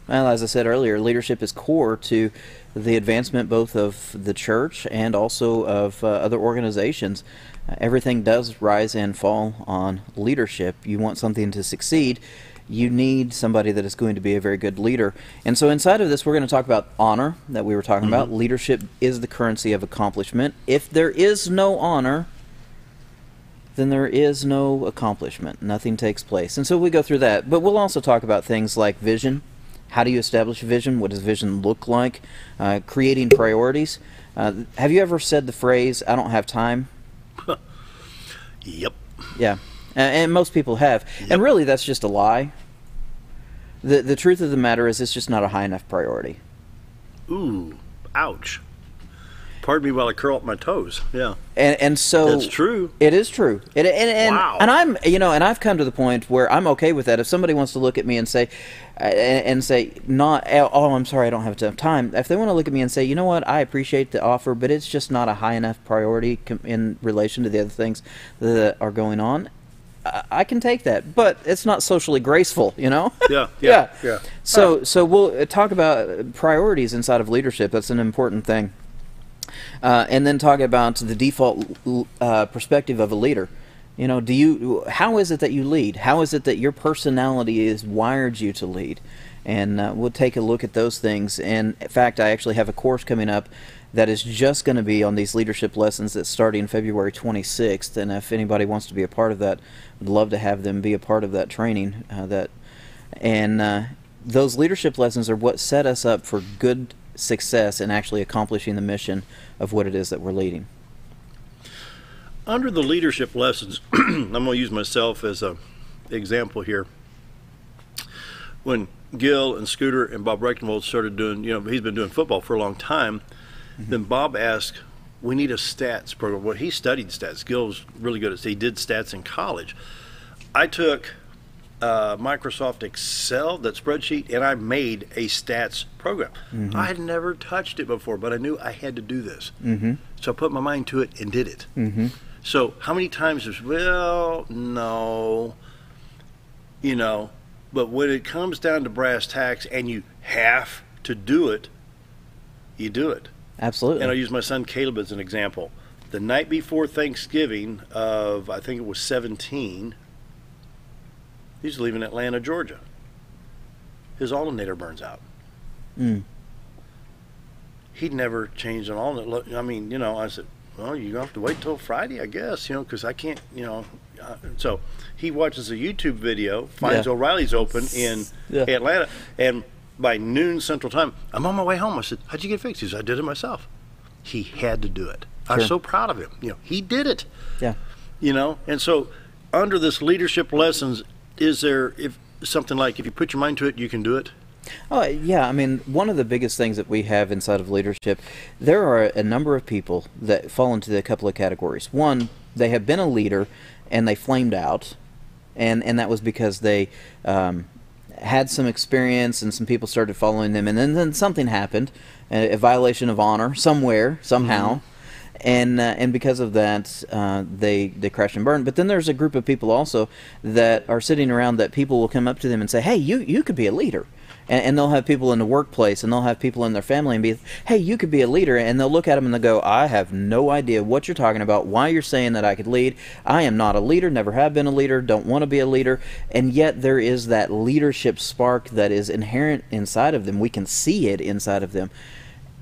as I said earlier, leadership is core to the advancement both of the church and also of other organizations. Everything does rise and fall on leadership. You want something to succeed, you need somebody that is going to be a very good leader. And so inside of this, we're going to talk about honor that we were talking about. Leadership is the currency of accomplishment. If there is no honor, then there is no accomplishment. Nothing takes place. And so we go through that. But we'll also talk about things like vision. How do you establish vision? What does vision look like? Creating priorities. Have you ever said the phrase, "I don't have time"? Yep. Yeah. And most people have. Yep. And really, that's just a lie. The truth of the matter is it's just not a high enough priority. Ooh, ouch. Pardon me while I curl up my toes. Yeah. And so that's true. It is true. Wow. And I'm, and I've come to the point where I'm okay with that. If somebody wants to look at me and say, I'm sorry, I don't have enough time. If they want to look at me and say, you know what, I appreciate the offer, but it's just not a high enough priority in relation to the other things that are going on, I can take that, but it's not socially graceful, Yeah. So we'll talk about priorities inside of leadership. That's an important thing. And then talk about the default perspective of a leader. How is it that you lead? How is it that your personality is wired you to lead? And we'll take a look at those things. And in fact, I actually have a course coming up that is just going to be on these leadership lessons that's starting February 26th. And if anybody wants to be a part of that, I'd love to have them be a part of that training. Those leadership lessons are what set us up for good success in actually accomplishing the mission of what it is that we're leading. Under the leadership lessons, I'm going to use myself as an example here. When Gil and Scooter and Bob Reichenwald started doing, he's been doing football for a long time, then Bob asked, we need a stats program. Well, he studied stats. Gil's really good at it. He did stats in college. I took Microsoft Excel, that spreadsheet, and I made a stats program. I had never touched it before, but I knew I had to do this. So I put my mind to it and did it. So how many times no, but when it comes down to brass tacks and you have to do it, you do it. Absolutely. And I'll use my son Caleb as an example. The night before Thanksgiving of, I think it was 17, he's leaving Atlanta, Georgia. His alternator burns out. He'd never changed an alternator. I mean, I said, well, you're going to have to wait till Friday, I guess, because I can't, So he watches a YouTube video, finds O'Reilly's open in Atlanta, and by noon Central Time, I'm on my way home. I said, how'd you get fixed? He said, I did it myself. He had to do it. I was so proud of him. He did it. Yeah. And so under this leadership lessons, is there something like if you put your mind to it, you can do it? Oh, yeah. I mean, one of the biggest things that we have inside of leadership, there are a number of people that fall into a couple of categories. One, they have been a leader and they flamed out, and that was because they had some experience and some people started following them, and then something happened, a violation of honor somewhere, somehow. And because of that, they crash and burn. But then there's a group of people also that are sitting around that people will come up to them and say, hey, you could be a leader. And they'll have people in the workplace, and they'll have people in their family and be, hey, you could be a leader. And they'll look at them and they'll go, I have no idea what you're talking about, why you're saying that I could lead. I am not a leader, never have been a leader, don't want to be a leader. And yet there is that leadership spark that is inherent inside of them. We can see it inside of them.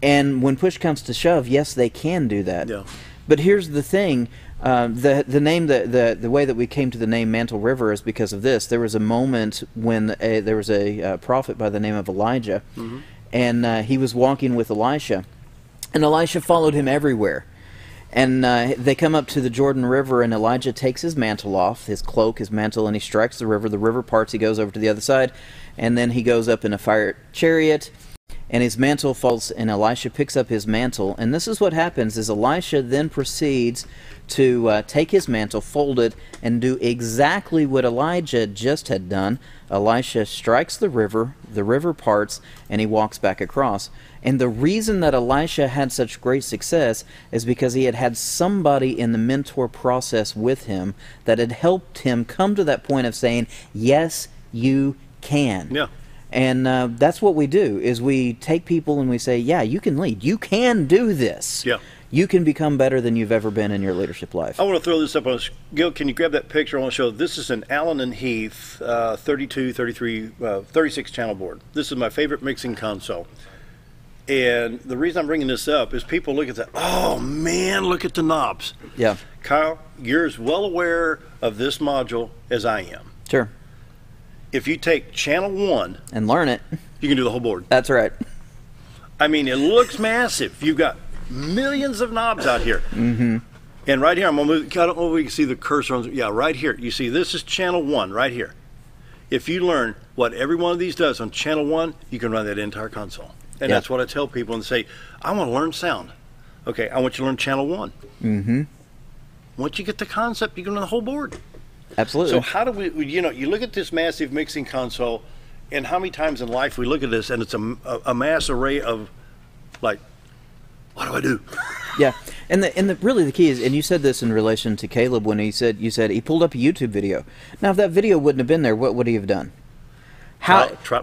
And when push comes to shove, yes, they can do that. Yeah. But here's the thing. The name, the way that we came to the name Mantle River is because of this. There was a moment when there was a prophet by the name of Elijah, and he was walking with Elisha, and Elisha followed him everywhere. And they come up to the Jordan River, and Elijah takes his mantle off, his cloak, his mantle, and he strikes the river. The river parts, he goes over to the other side, and then he goes up in a fire chariot, and his mantle falls, and Elisha picks up his mantle. And this is what happens, is Elisha then proceeds to take his mantle, fold it, and do exactly what Elijah just had done. Elisha strikes the river parts, and he walks back across. And the reason that Elisha had such great success is because he had had somebody in the mentor process with him that had helped him come to that point of saying, yes, you can. Yeah. And that's what we do, is we take people and we say, yeah, you can lead. You can do this. Yeah. You can become better than you've ever been in your leadership life. I want to throw this up on us. Gil, can you grab that picture? I want to show this is an Allen and Heath 32, 33, 36 channel board. This is my favorite mixing console. And the reason I'm bringing this up is people look at that, oh man, look at the knobs. Yeah. Kyle, you're as well aware of this module as I am. Sure. If you take channel 1 and learn it, you can do the whole board. That's right. I mean, it looks massive. You've got millions of knobs out here. Mm-hmm. And right here, I'm going to move, I don't know if we can see the cursor on, yeah, right here. You see, this is channel 1 right here. If you learn what every one of these does on channel 1, you can run that entire console. And that's what I tell people and say, I want to learn sound. Okay, I want you to learn channel 1. Mm-hmm. Once you get the concept, you can run the whole board. Absolutely. So how do we, you know, you look at this massive mixing console, and how many times in life we look at this and it's a mass array of, like, what do I do? Yeah, and really the key is, and you said this in relation to Caleb when you said he pulled up a YouTube video. Now, if that video wouldn't have been there, what would he have done?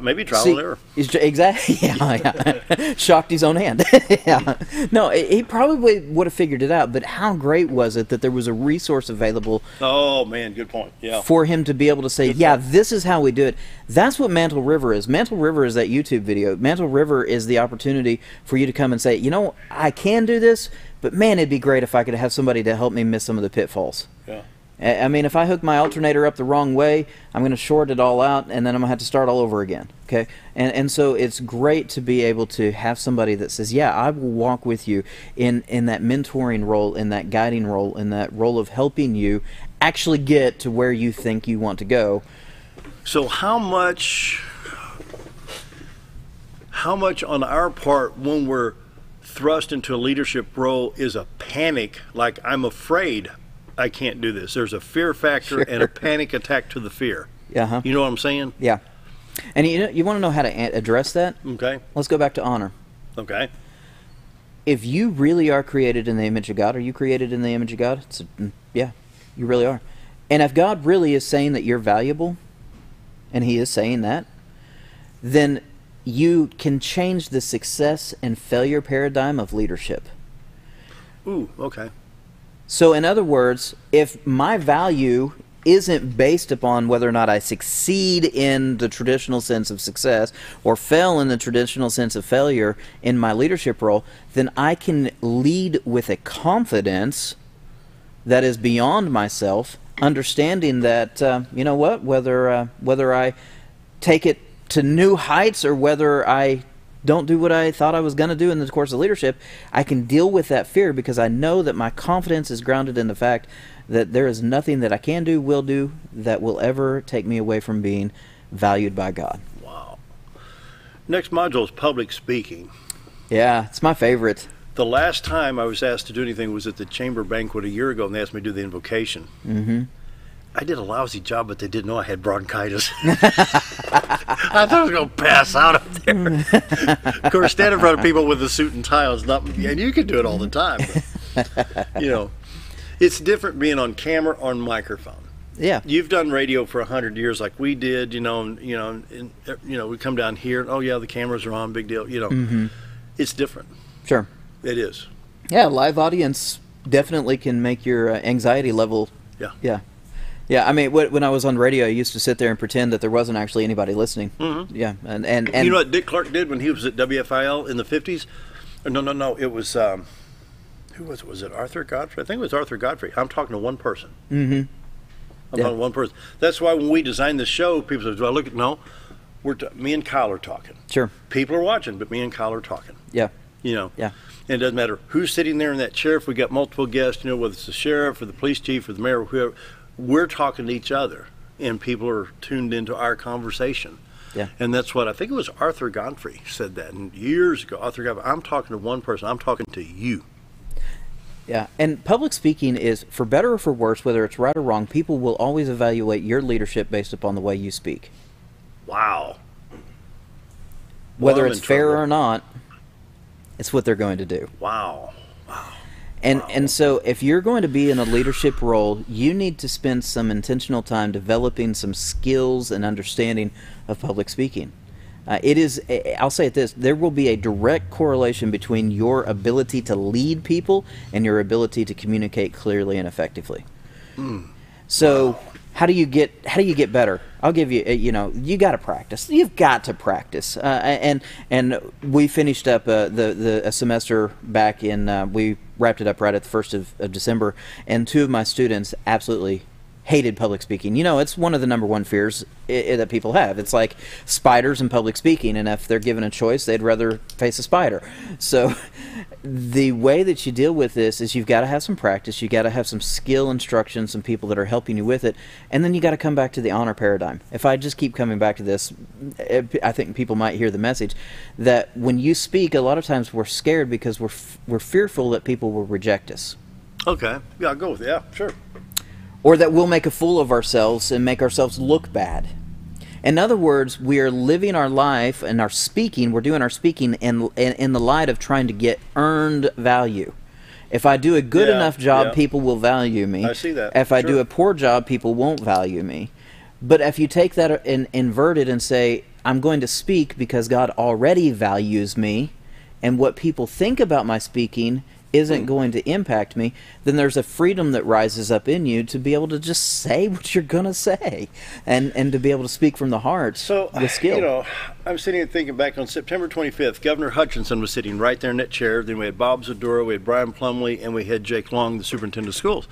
Maybe trial and error. Exactly. Yeah. Shocked his own hand. Yeah. No, he probably would have figured it out. But how great was it that there was a resource available? Oh man, good point. Yeah. For him to be able to say, this is how we do it. That's what Mantle River is. Mantle River is that YouTube video. Mantle River is the opportunity for you to come and say, you know, I can do this, but man, it'd be great if I could have somebody to help me miss some of the pitfalls. Yeah. I mean, if I hook my alternator up the wrong way, I'm going to short it all out, and then I'm going to have to start all over again. Okay, and so it's great to be able to have somebody that says, yeah, I will walk with you in that mentoring role, in that guiding role, in that role of helping you actually get to where you think you want to go. So how much on our part when we're thrust into a leadership role is a panic, like I'm afraid I can't do this? There's a fear factor and a panic attack to the fear. Uh-huh. You know what I'm saying? Yeah. And you want to know how to address that? Okay. Let's go back to honor. Okay. If you really are created in the image of God, are you created in the image of God? Yeah, you really are. And if God really is saying that you're valuable, and He is saying that, then you can change the success and failure paradigm of leadership. Ooh, okay. So in other words, if my value isn't based upon whether or not I succeed in the traditional sense of success or fail in the traditional sense of failure in my leadership role, then I can lead with a confidence that is beyond myself, understanding that, you know what, whether I take it to new heights or whether I don't do what I thought I was going to do in the course of leadership, I can deal with that fear because I know that my confidence is grounded in the fact that there is nothing that I can do, will do, that will ever take me away from being valued by God. Wow. Next module is public speaking. Yeah, it's my favorite. The last time I was asked to do anything was at the chamber banquet a year ago, and they asked me to do the invocation. Mm-hmm. I did a lousy job, but they didn't know I had bronchitis. I thought I was going to pass out up there. Of course, standing in front of people with a suit and tie is not, and you can do it all the time. But, you know, it's different being on camera or on microphone. Yeah. You've done radio for 100 years, like we did. You know, we come down here. Oh yeah, the cameras are on. Big deal. You know, mm-hmm. It's different. Sure. It is. Yeah, live audience definitely can make your anxiety level. Yeah. Yeah. Yeah, I mean, when I was on radio, I used to sit there and pretend that there wasn't actually anybody listening. Mm-hmm. Yeah, and you know what Dick Clark did when he was at WFIL in the 50s? No, it was who was it? Was it Arthur Godfrey? I think it was Arthur Godfrey. I'm talking to one person. Mm-hmm. I'm talking to one person. That's why when we designed this show, people say, "Do I look at?" No, me and Kyle are talking. Sure. People are watching, but me and Kyle are talking. Yeah. You know. Yeah. And it doesn't matter who's sitting there in that chair. If we got multiple guests, you know, whether it's the sheriff or the police chief or the mayor or whoever. We're talking to each other, and people are tuned into our conversation. Yeah. And that's what I think it was Arthur Godfrey said that years ago. Arthur Godfrey, I'm talking to one person. I'm talking to you. Yeah. And public speaking is, for better or for worse, whether it's right or wrong, people will always evaluate your leadership based upon the way you speak. Wow. Whether it's fair or not, it's what they're going to do. Wow. Wow. And so if you're going to be in a leadership role, you need to spend some intentional time developing some skills and understanding of public speaking. I'll say it this, there will be a direct correlation between your ability to lead people and your ability to communicate clearly and effectively. So how do you get better? I'll give you, you got to practice. You've got to practice. And we finished up a semester back in, we wrapped it up right at the 1st of December, and 2 of my students absolutely hated public speaking. It's one of the number one fears that people have. It's like spiders and public speaking, and if they're given a choice, they'd rather face a spider. So the way that you deal with this is you've got to have some practice, you've got to have some skill instruction, some people that are helping you with it, and then you got to come back to the honor paradigm. If I just keep coming back to this, I think people might hear the message that when you speak, a lot of times we're scared because we're fearful that people will reject us. Okay. Yeah, I'll go with it. Yeah, sure. Or that we'll make a fool of ourselves and make ourselves look bad. In other words, we are living our life and our speaking, we're doing our speaking in the light of trying to get earned value. If I do a good enough job, people will value me. I see that. If I do a poor job, people won't value me. But if you take that and invert it and say, I'm going to speak because God already values me, and what people think about my speaking isn't going to impact me, then there's a freedom that rises up in you to be able to just say what you're going to say and to be able to speak from the heart with skill. I'm sitting and thinking back on September 25th, Governor Hutchinson was sitting right there in that chair. Then we had Bob Zadora, we had Brian Plumley, and we had Jake Long, the superintendent of schools.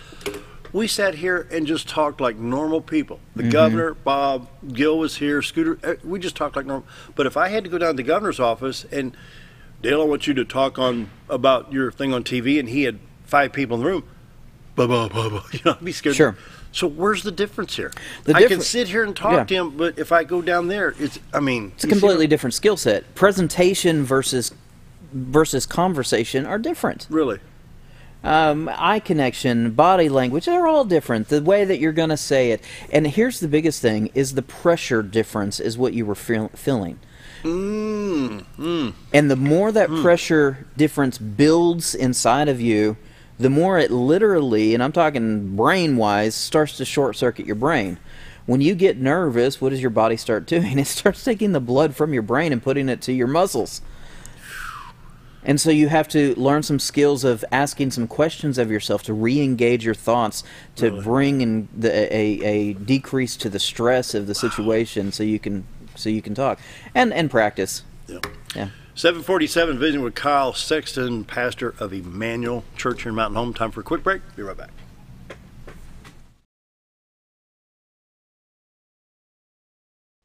We sat here and just talked like normal people. The governor, Bob, Gil was here, Scooter, we just talked like normal. But if I had to go down to the governor's office and, Dale, I want you to talk about your thing on TV, and he had 5 people in the room, I'd be scared. Sure. So where's the difference here? I can sit here and talk to him, but if I go down there, it's a completely different skill set. Presentation versus conversation are different. Really? Eye connection, body language, they're all different. The way that you're going to say it. And here's the biggest thing, is the pressure difference is what you were feeling. And the more that pressure difference builds inside of you, the more it literally, and I'm talking brain-wise, starts to short-circuit your brain. When you get nervous, what does your body start doing? It starts taking the blood from your brain and putting it to your muscles. And so you have to learn some skills of asking some questions of yourself to re-engage your thoughts, to bring in a decrease to the stress of the situation so you can talk and practice. Yeah. 747, visiting with Kyle Sexton, pastor of Emmanuel Church here in Mountain Home. Time for a quick break. Be right back.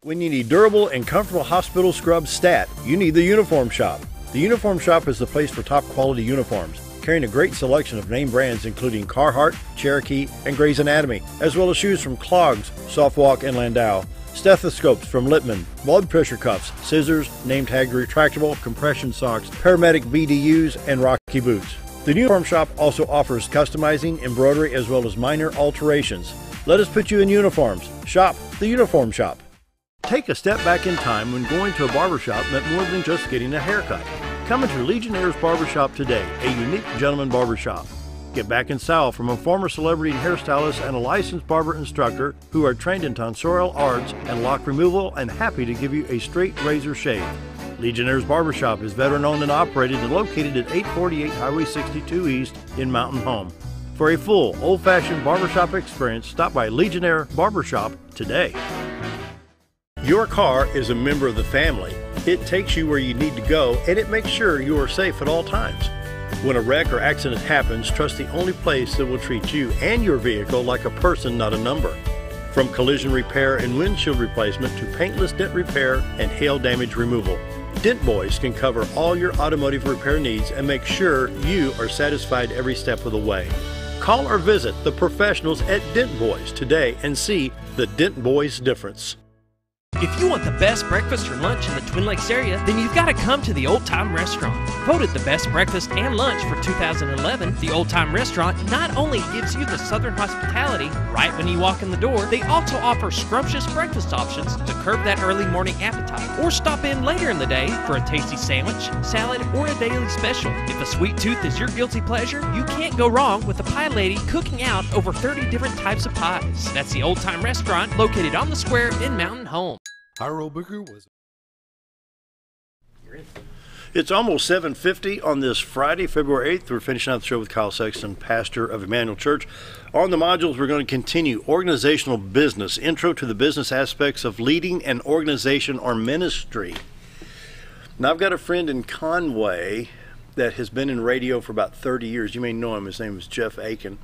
When you need durable and comfortable hospital scrub stat, you need the Uniform Shop. The Uniform Shop is the place for top quality uniforms, carrying a great selection of name brands including Carhartt, Cherokee, and Gray's Anatomy, as well as shoes from Clogs, Softwalk, and Landau, stethoscopes from Littman, blood pressure cuffs, scissors, name tag retractable, compression socks, paramedic BDUs, and Rocky boots. The Uniform Shop also offers customizing, embroidery, as well as minor alterations. Let us put you in uniforms. Shop the Uniform Shop. Take a step back in time when going to a barbershop meant more than just getting a haircut. Come into Legionnaire's Barbershop today, a unique gentleman barbershop. Get back in style from a former celebrity hairstylist and a licensed barber instructor who are trained in tonsorial arts and lock removal and happy to give you a straight razor shave. Legionnaire's Barbershop is veteran-owned and operated and located at 848 Highway 62 East in Mountain Home. For a full, old-fashioned barbershop experience, stop by Legionnaire Barbershop today. Your car is a member of the family. It takes you where you need to go, and it makes sure you are safe at all times. When a wreck or accident happens, trust the only place that will treat you and your vehicle like a person, not a number. From collision repair and windshield replacement to paintless dent repair and hail damage removal, Dent Boys can cover all your automotive repair needs and make sure you are satisfied every step of the way. Call or visit the professionals at Dent Boys today and see the Dent Boys difference. If you want the best breakfast or lunch in the Twin Lakes area, then you've got to come to the Old Time Restaurant. Voted the best breakfast and lunch for 2011, the Old Time Restaurant not only gives you the Southern hospitality right when you walk in the door, they also offer scrumptious breakfast options to curb that early morning appetite. Or stop in later in the day for a tasty sandwich, salad, or a daily special. If a sweet tooth is your guilty pleasure, you can't go wrong with the Pie Lady cooking out over 30 different types of pies. That's the Old Time Restaurant located on the square in Mountain Home. Harold Booker was. It's almost 7:50 on this Friday, February 8th. We're finishing out the show with Kyle Sexton, pastor of Emmanuel Church. On the modules, we're going to continue organizational business, intro to the business aspects of leading an organization or ministry. Now, I've got a friend in Conway that has been in radio for about 30 years. You may know him. His name is Jeff Aiken,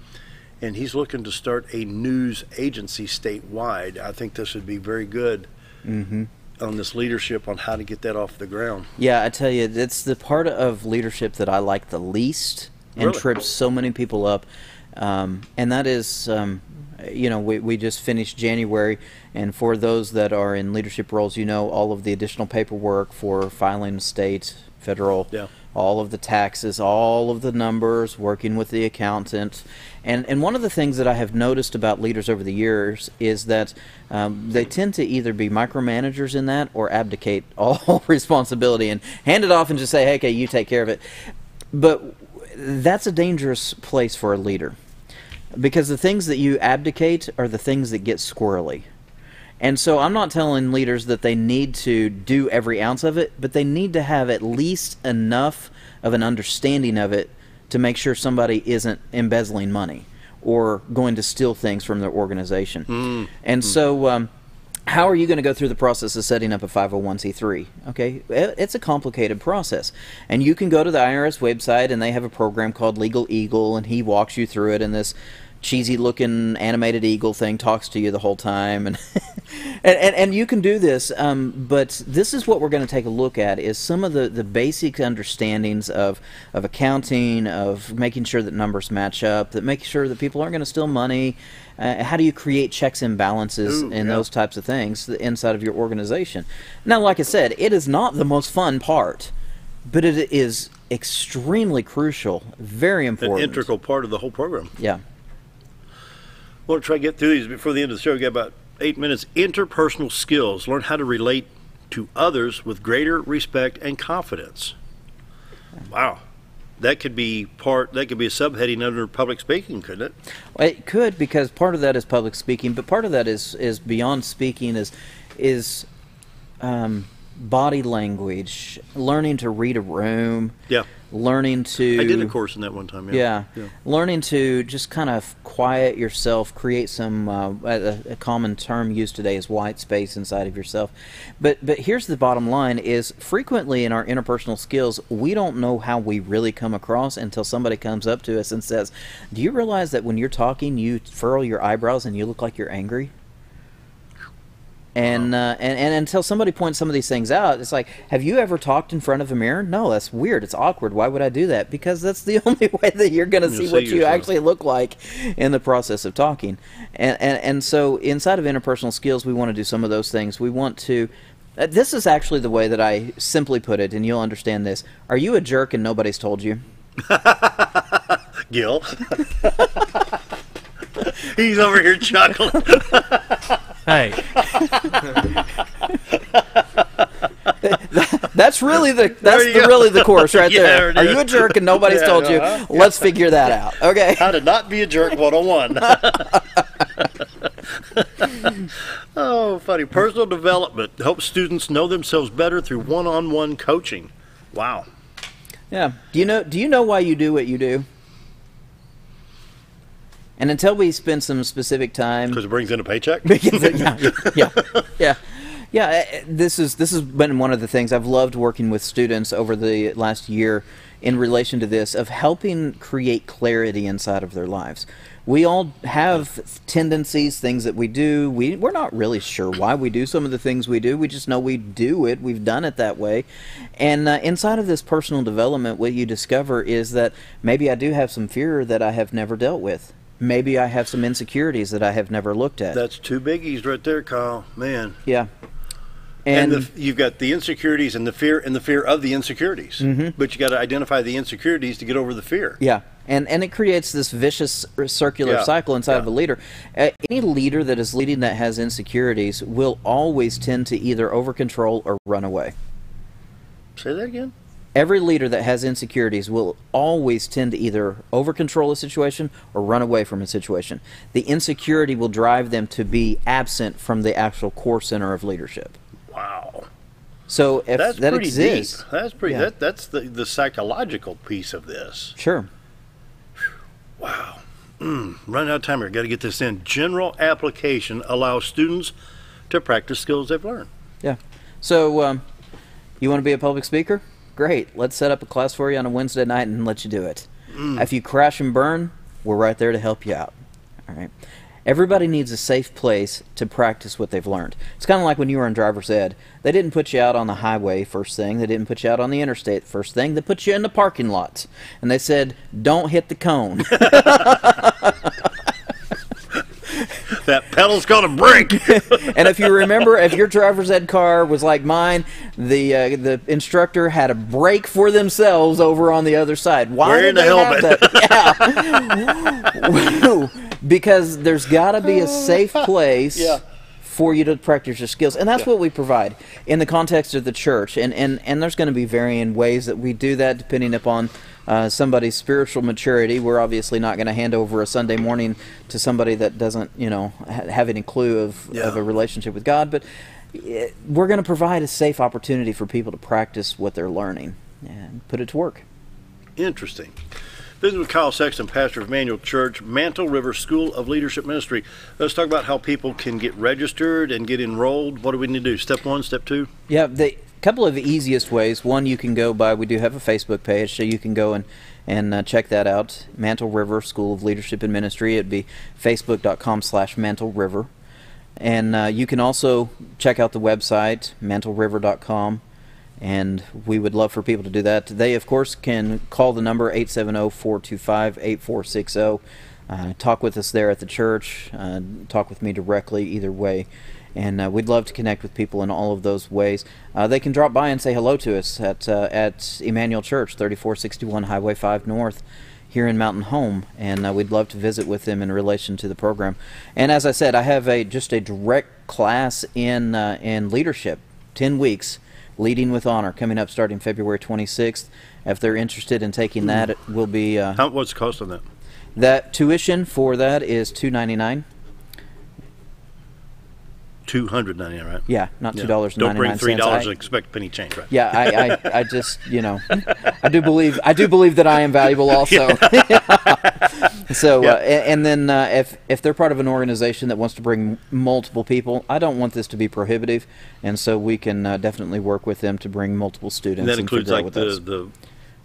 and he's looking to start a news agency statewide. I think this would be very good. Mm-hmm. On this leadership on how to get that off the ground. Yeah, I tell you, it's the part of leadership that I like the least and Really? trips so many people up. And that is, we just finished January, and for those that are in leadership roles, all of the additional paperwork for filing state, federal, all of the taxes, all of the numbers, working with the accountant. And one of the things that I have noticed about leaders over the years is that they tend to either be micromanagers in that or abdicate all responsibility and hand it off and just say, hey, okay, you take care of it. But that's a dangerous place for a leader, because the things that you abdicate are the things that get squirrely. And so I'm not telling leaders that they need to do every ounce of it, but they need to have at least enough of an understanding of it to make sure somebody isn't embezzling money or going to steal things from their organization. And so how are you going to go through the process of setting up a 501c3? Okay, it's a complicated process. And you can go to the IRS website, and they have a program called Legal Eagle, and he walks you through it, and this cheesy looking animated eagle thing talks to you the whole time, and and you can do this, but this is what we're going to take a look at, is some of the basic understandings of accounting, of making sure that numbers match up, that making sure that people aren't going to steal money. How do you create checks and balances and those types of things inside of your organization? Now, like I said, it is not the most fun part, but it is extremely crucial, very important. An integral part of the whole program. Yeah. We'll try to get through these before the end of the show. We've got about 8 minutes. Interpersonal skills. Learn how to relate to others with greater respect and confidence. Wow. That could be a subheading under public speaking, couldn't it? Well, it could, because part of that is public speaking, but part of that is beyond speaking, is body language, learning to read a room. Yeah. Learning to... I did a course in that one time, yeah. Learning to just kind of quiet yourself, create some, a common term used today is white space inside of yourself. But here's the bottom line, is frequently in our interpersonal skills, we don't know how we really come across until somebody comes up to us and says, do you realize that when you're talking, you furrow your eyebrows and you look like you're angry? And until somebody points some of these things out, it's like, have you ever talked in front of a mirror? No, that's weird. It's awkward. Why would I do that? Because that's the only way that you're going to see what you actually look like in the process of talking. And so inside of interpersonal skills, we want to do some of those things. We want to... this is actually the way that I simply put it, and you'll understand this. Are you a jerk and nobody's told you? Gil. He's over here chuckling. Hey. That's really the course right there. Are you a jerk and nobody's told you? Let's figure that out. Okay. How to not be a jerk 101. Oh, funny. Personal development helps students know themselves better through one-on-one coaching. Wow. Yeah. Do you know why you do what you do? And until we spend some specific time, because it brings in a paycheck. Yeah. This has been one of the things I've loved working with students over the last year in relation to this, of helping create clarity inside of their lives. We all have tendencies, things that we do. We're not really sure why we do some of the things we do. We just know we do it. We've done it that way. And inside of this personal development, what you discover is that maybe I do have some fear that I have never dealt with. Maybe I have some insecurities that I have never looked at. That's two biggies right there, Kyle. Man. Yeah. And you've got the insecurities and the fear of the insecurities. But you got to identify the insecurities to get over the fear. Yeah. And it creates this vicious circular cycle inside of a leader. Any leader that is leading that has insecurities will always tend to either over-control or run away. Say that again? Every leader that has insecurities will always tend to either over-control a situation or run away from a situation. The insecurity will drive them to be absent from the actual core center of leadership. Wow. So if that's that pretty exists... deep. That's pretty. That's the psychological piece of this. Sure. Wow. Running out of time here. Got to get this in. General application allows students to practice skills they've learned. Yeah. So you want to be a public speaker? Great. Let's set up a class for you on a Wednesday night and let you do it. If you crash and burn, we're right there to help you out. All right. Everybody needs a safe place to practice what they've learned. It's kind of like when you were in driver's ed. They didn't put you out on the highway first thing. They didn't put you out on the interstate first thing. They put you in the parking lot. And they said, don't hit the cone. That pedal's going to break. And if you remember, if your driver's ed car was like mine, the instructor had a brake for themselves over on the other side. Why did they have that? Yeah. Because there's got to be a safe place for you to practice your skills. And that's what we provide in the context of the church. And there's going to be varying ways that we do that depending upon somebody's spiritual maturity. We're obviously not going to hand over a Sunday morning to somebody that doesn't, have any clue of a relationship with God. But we're going to provide a safe opportunity for people to practice what they're learning and put it to work. Interesting. Visiting with Kyle Sexton, pastor of Emmanuel Church, Mantle River School of Leadership Ministry. Let's talk about how people can get registered and get enrolled. What do we need to do? Step 1, step 2? Yeah, the couple of the easiest ways. One, you can go by, we do have a Facebook page, so you can go and check that out. Mantle River School of Leadership and Ministry. It'd be facebook.com/Mantle River. And you can also check out the website, mantleriver.com. And we would love for people to do that. They, of course, can call the number 870-425-8460. Talk with us there at the church. Talk with me directly, either way. And we'd love to connect with people in all of those ways. They can drop by and say hello to us at Emmanuel Church, 3461 Highway 5 North, here in Mountain Home. And we'd love to visit with them in relation to the program. And as I said, I have just a direct class in leadership, 10 weeks. Leading with Honor, coming up starting February 26th. If they're interested in taking that, it will be... what's the cost on that? That tuition for that is $2.99. $299, right? Yeah, not $2.99. Don't bring $3 and expect penny change, right? Yeah, I just, I do believe that I am valuable also. So, and then if they're part of an organization that wants to bring multiple people, I don't want this to be prohibitive, and so we can definitely work with them to bring multiple students. And that includes like the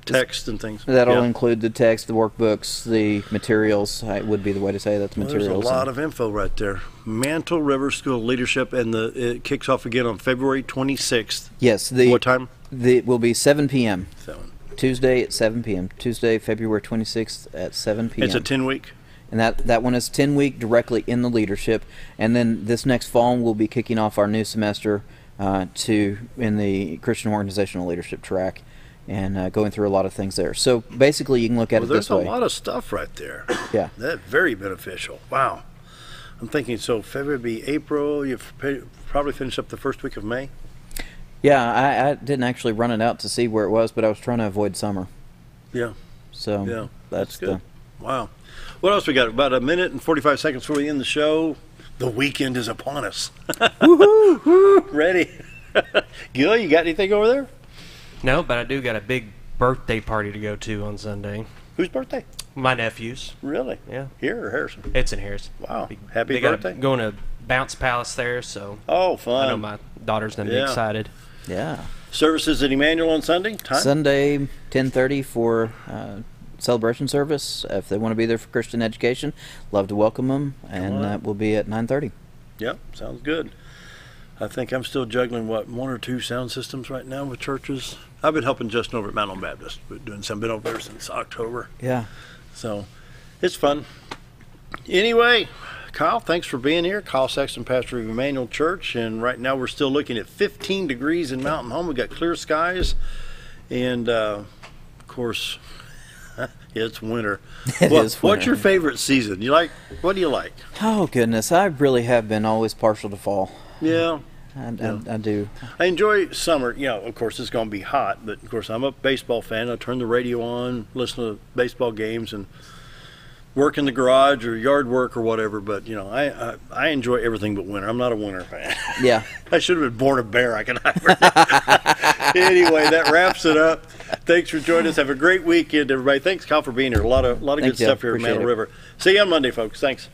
text and things? That'll include the text, the workbooks, the materials, would be the way to say that, the materials. There's a lot of info right there. Mantle River School of Leadership, and it kicks off again on February 26th. Yes. What time? It will be 7 p.m. 7. Tuesday at 7 p.m. Tuesday, February 26th at 7 p.m. It's a 10-week? And that one is 10-week directly in the leadership. And then this next fall, we'll be kicking off our new semester in the Christian Organizational Leadership track and going through a lot of things there. So basically, you can look at it this way. There's a lot of stuff right there. Yeah. That's very beneficial. Wow. I'm thinking, so February be April, you've probably finished up the first week of May? Yeah, I didn't actually run it out to see where it was, but I was trying to avoid summer. Yeah. So that's good. Wow. What else we got? About a minute and 45 seconds before we end the show. The weekend is upon us. Woohoo! Ready? Gil, you got anything over there? No, but I do got a big birthday party to go to on Sunday. Whose birthday? My nephew's. Really? Yeah. Here or Harrison? It's in Harrison. Wow. Happy they birthday. Going to Bounce Palace there, so. Oh, fun. I know my daughter's going to be excited. Yeah. Services at Emmanuel on Sunday? Time? Sunday, 10:30 for celebration service. If they want to be there for Christian education, love to welcome them, and that will be at 9:30. Yep, sounds good. I think I'm still juggling, one or two sound systems right now with churches. I've been helping Justin over at Mountain Baptist. We're doing some, been over there since October. Yeah. So, it's fun. Anyway, Kyle, thanks for being here. Kyle Sexton, pastor of Emmanuel Church, and right now we're still looking at 15 degrees in Mountain Home. We got clear skies, and of course, it's winter. It is winter. What's your favorite season? What do you like? Oh goodness, I really have been always partial to fall. Yeah. I do. I enjoy summer. Of course, it's going to be hot, but of course, I'm a baseball fan. I turn the radio on, listen to baseball games, and work in the garage or yard work or whatever. But I enjoy everything but winter. I'm not a winter fan. Yeah. I should have been born a bear. I can Anyway, that wraps it up. Thanks for joining us. Have a great weekend, everybody. Thanks, Kyle, for being here. A lot of good stuff here at Mantle River. See you on Monday, folks. Thanks.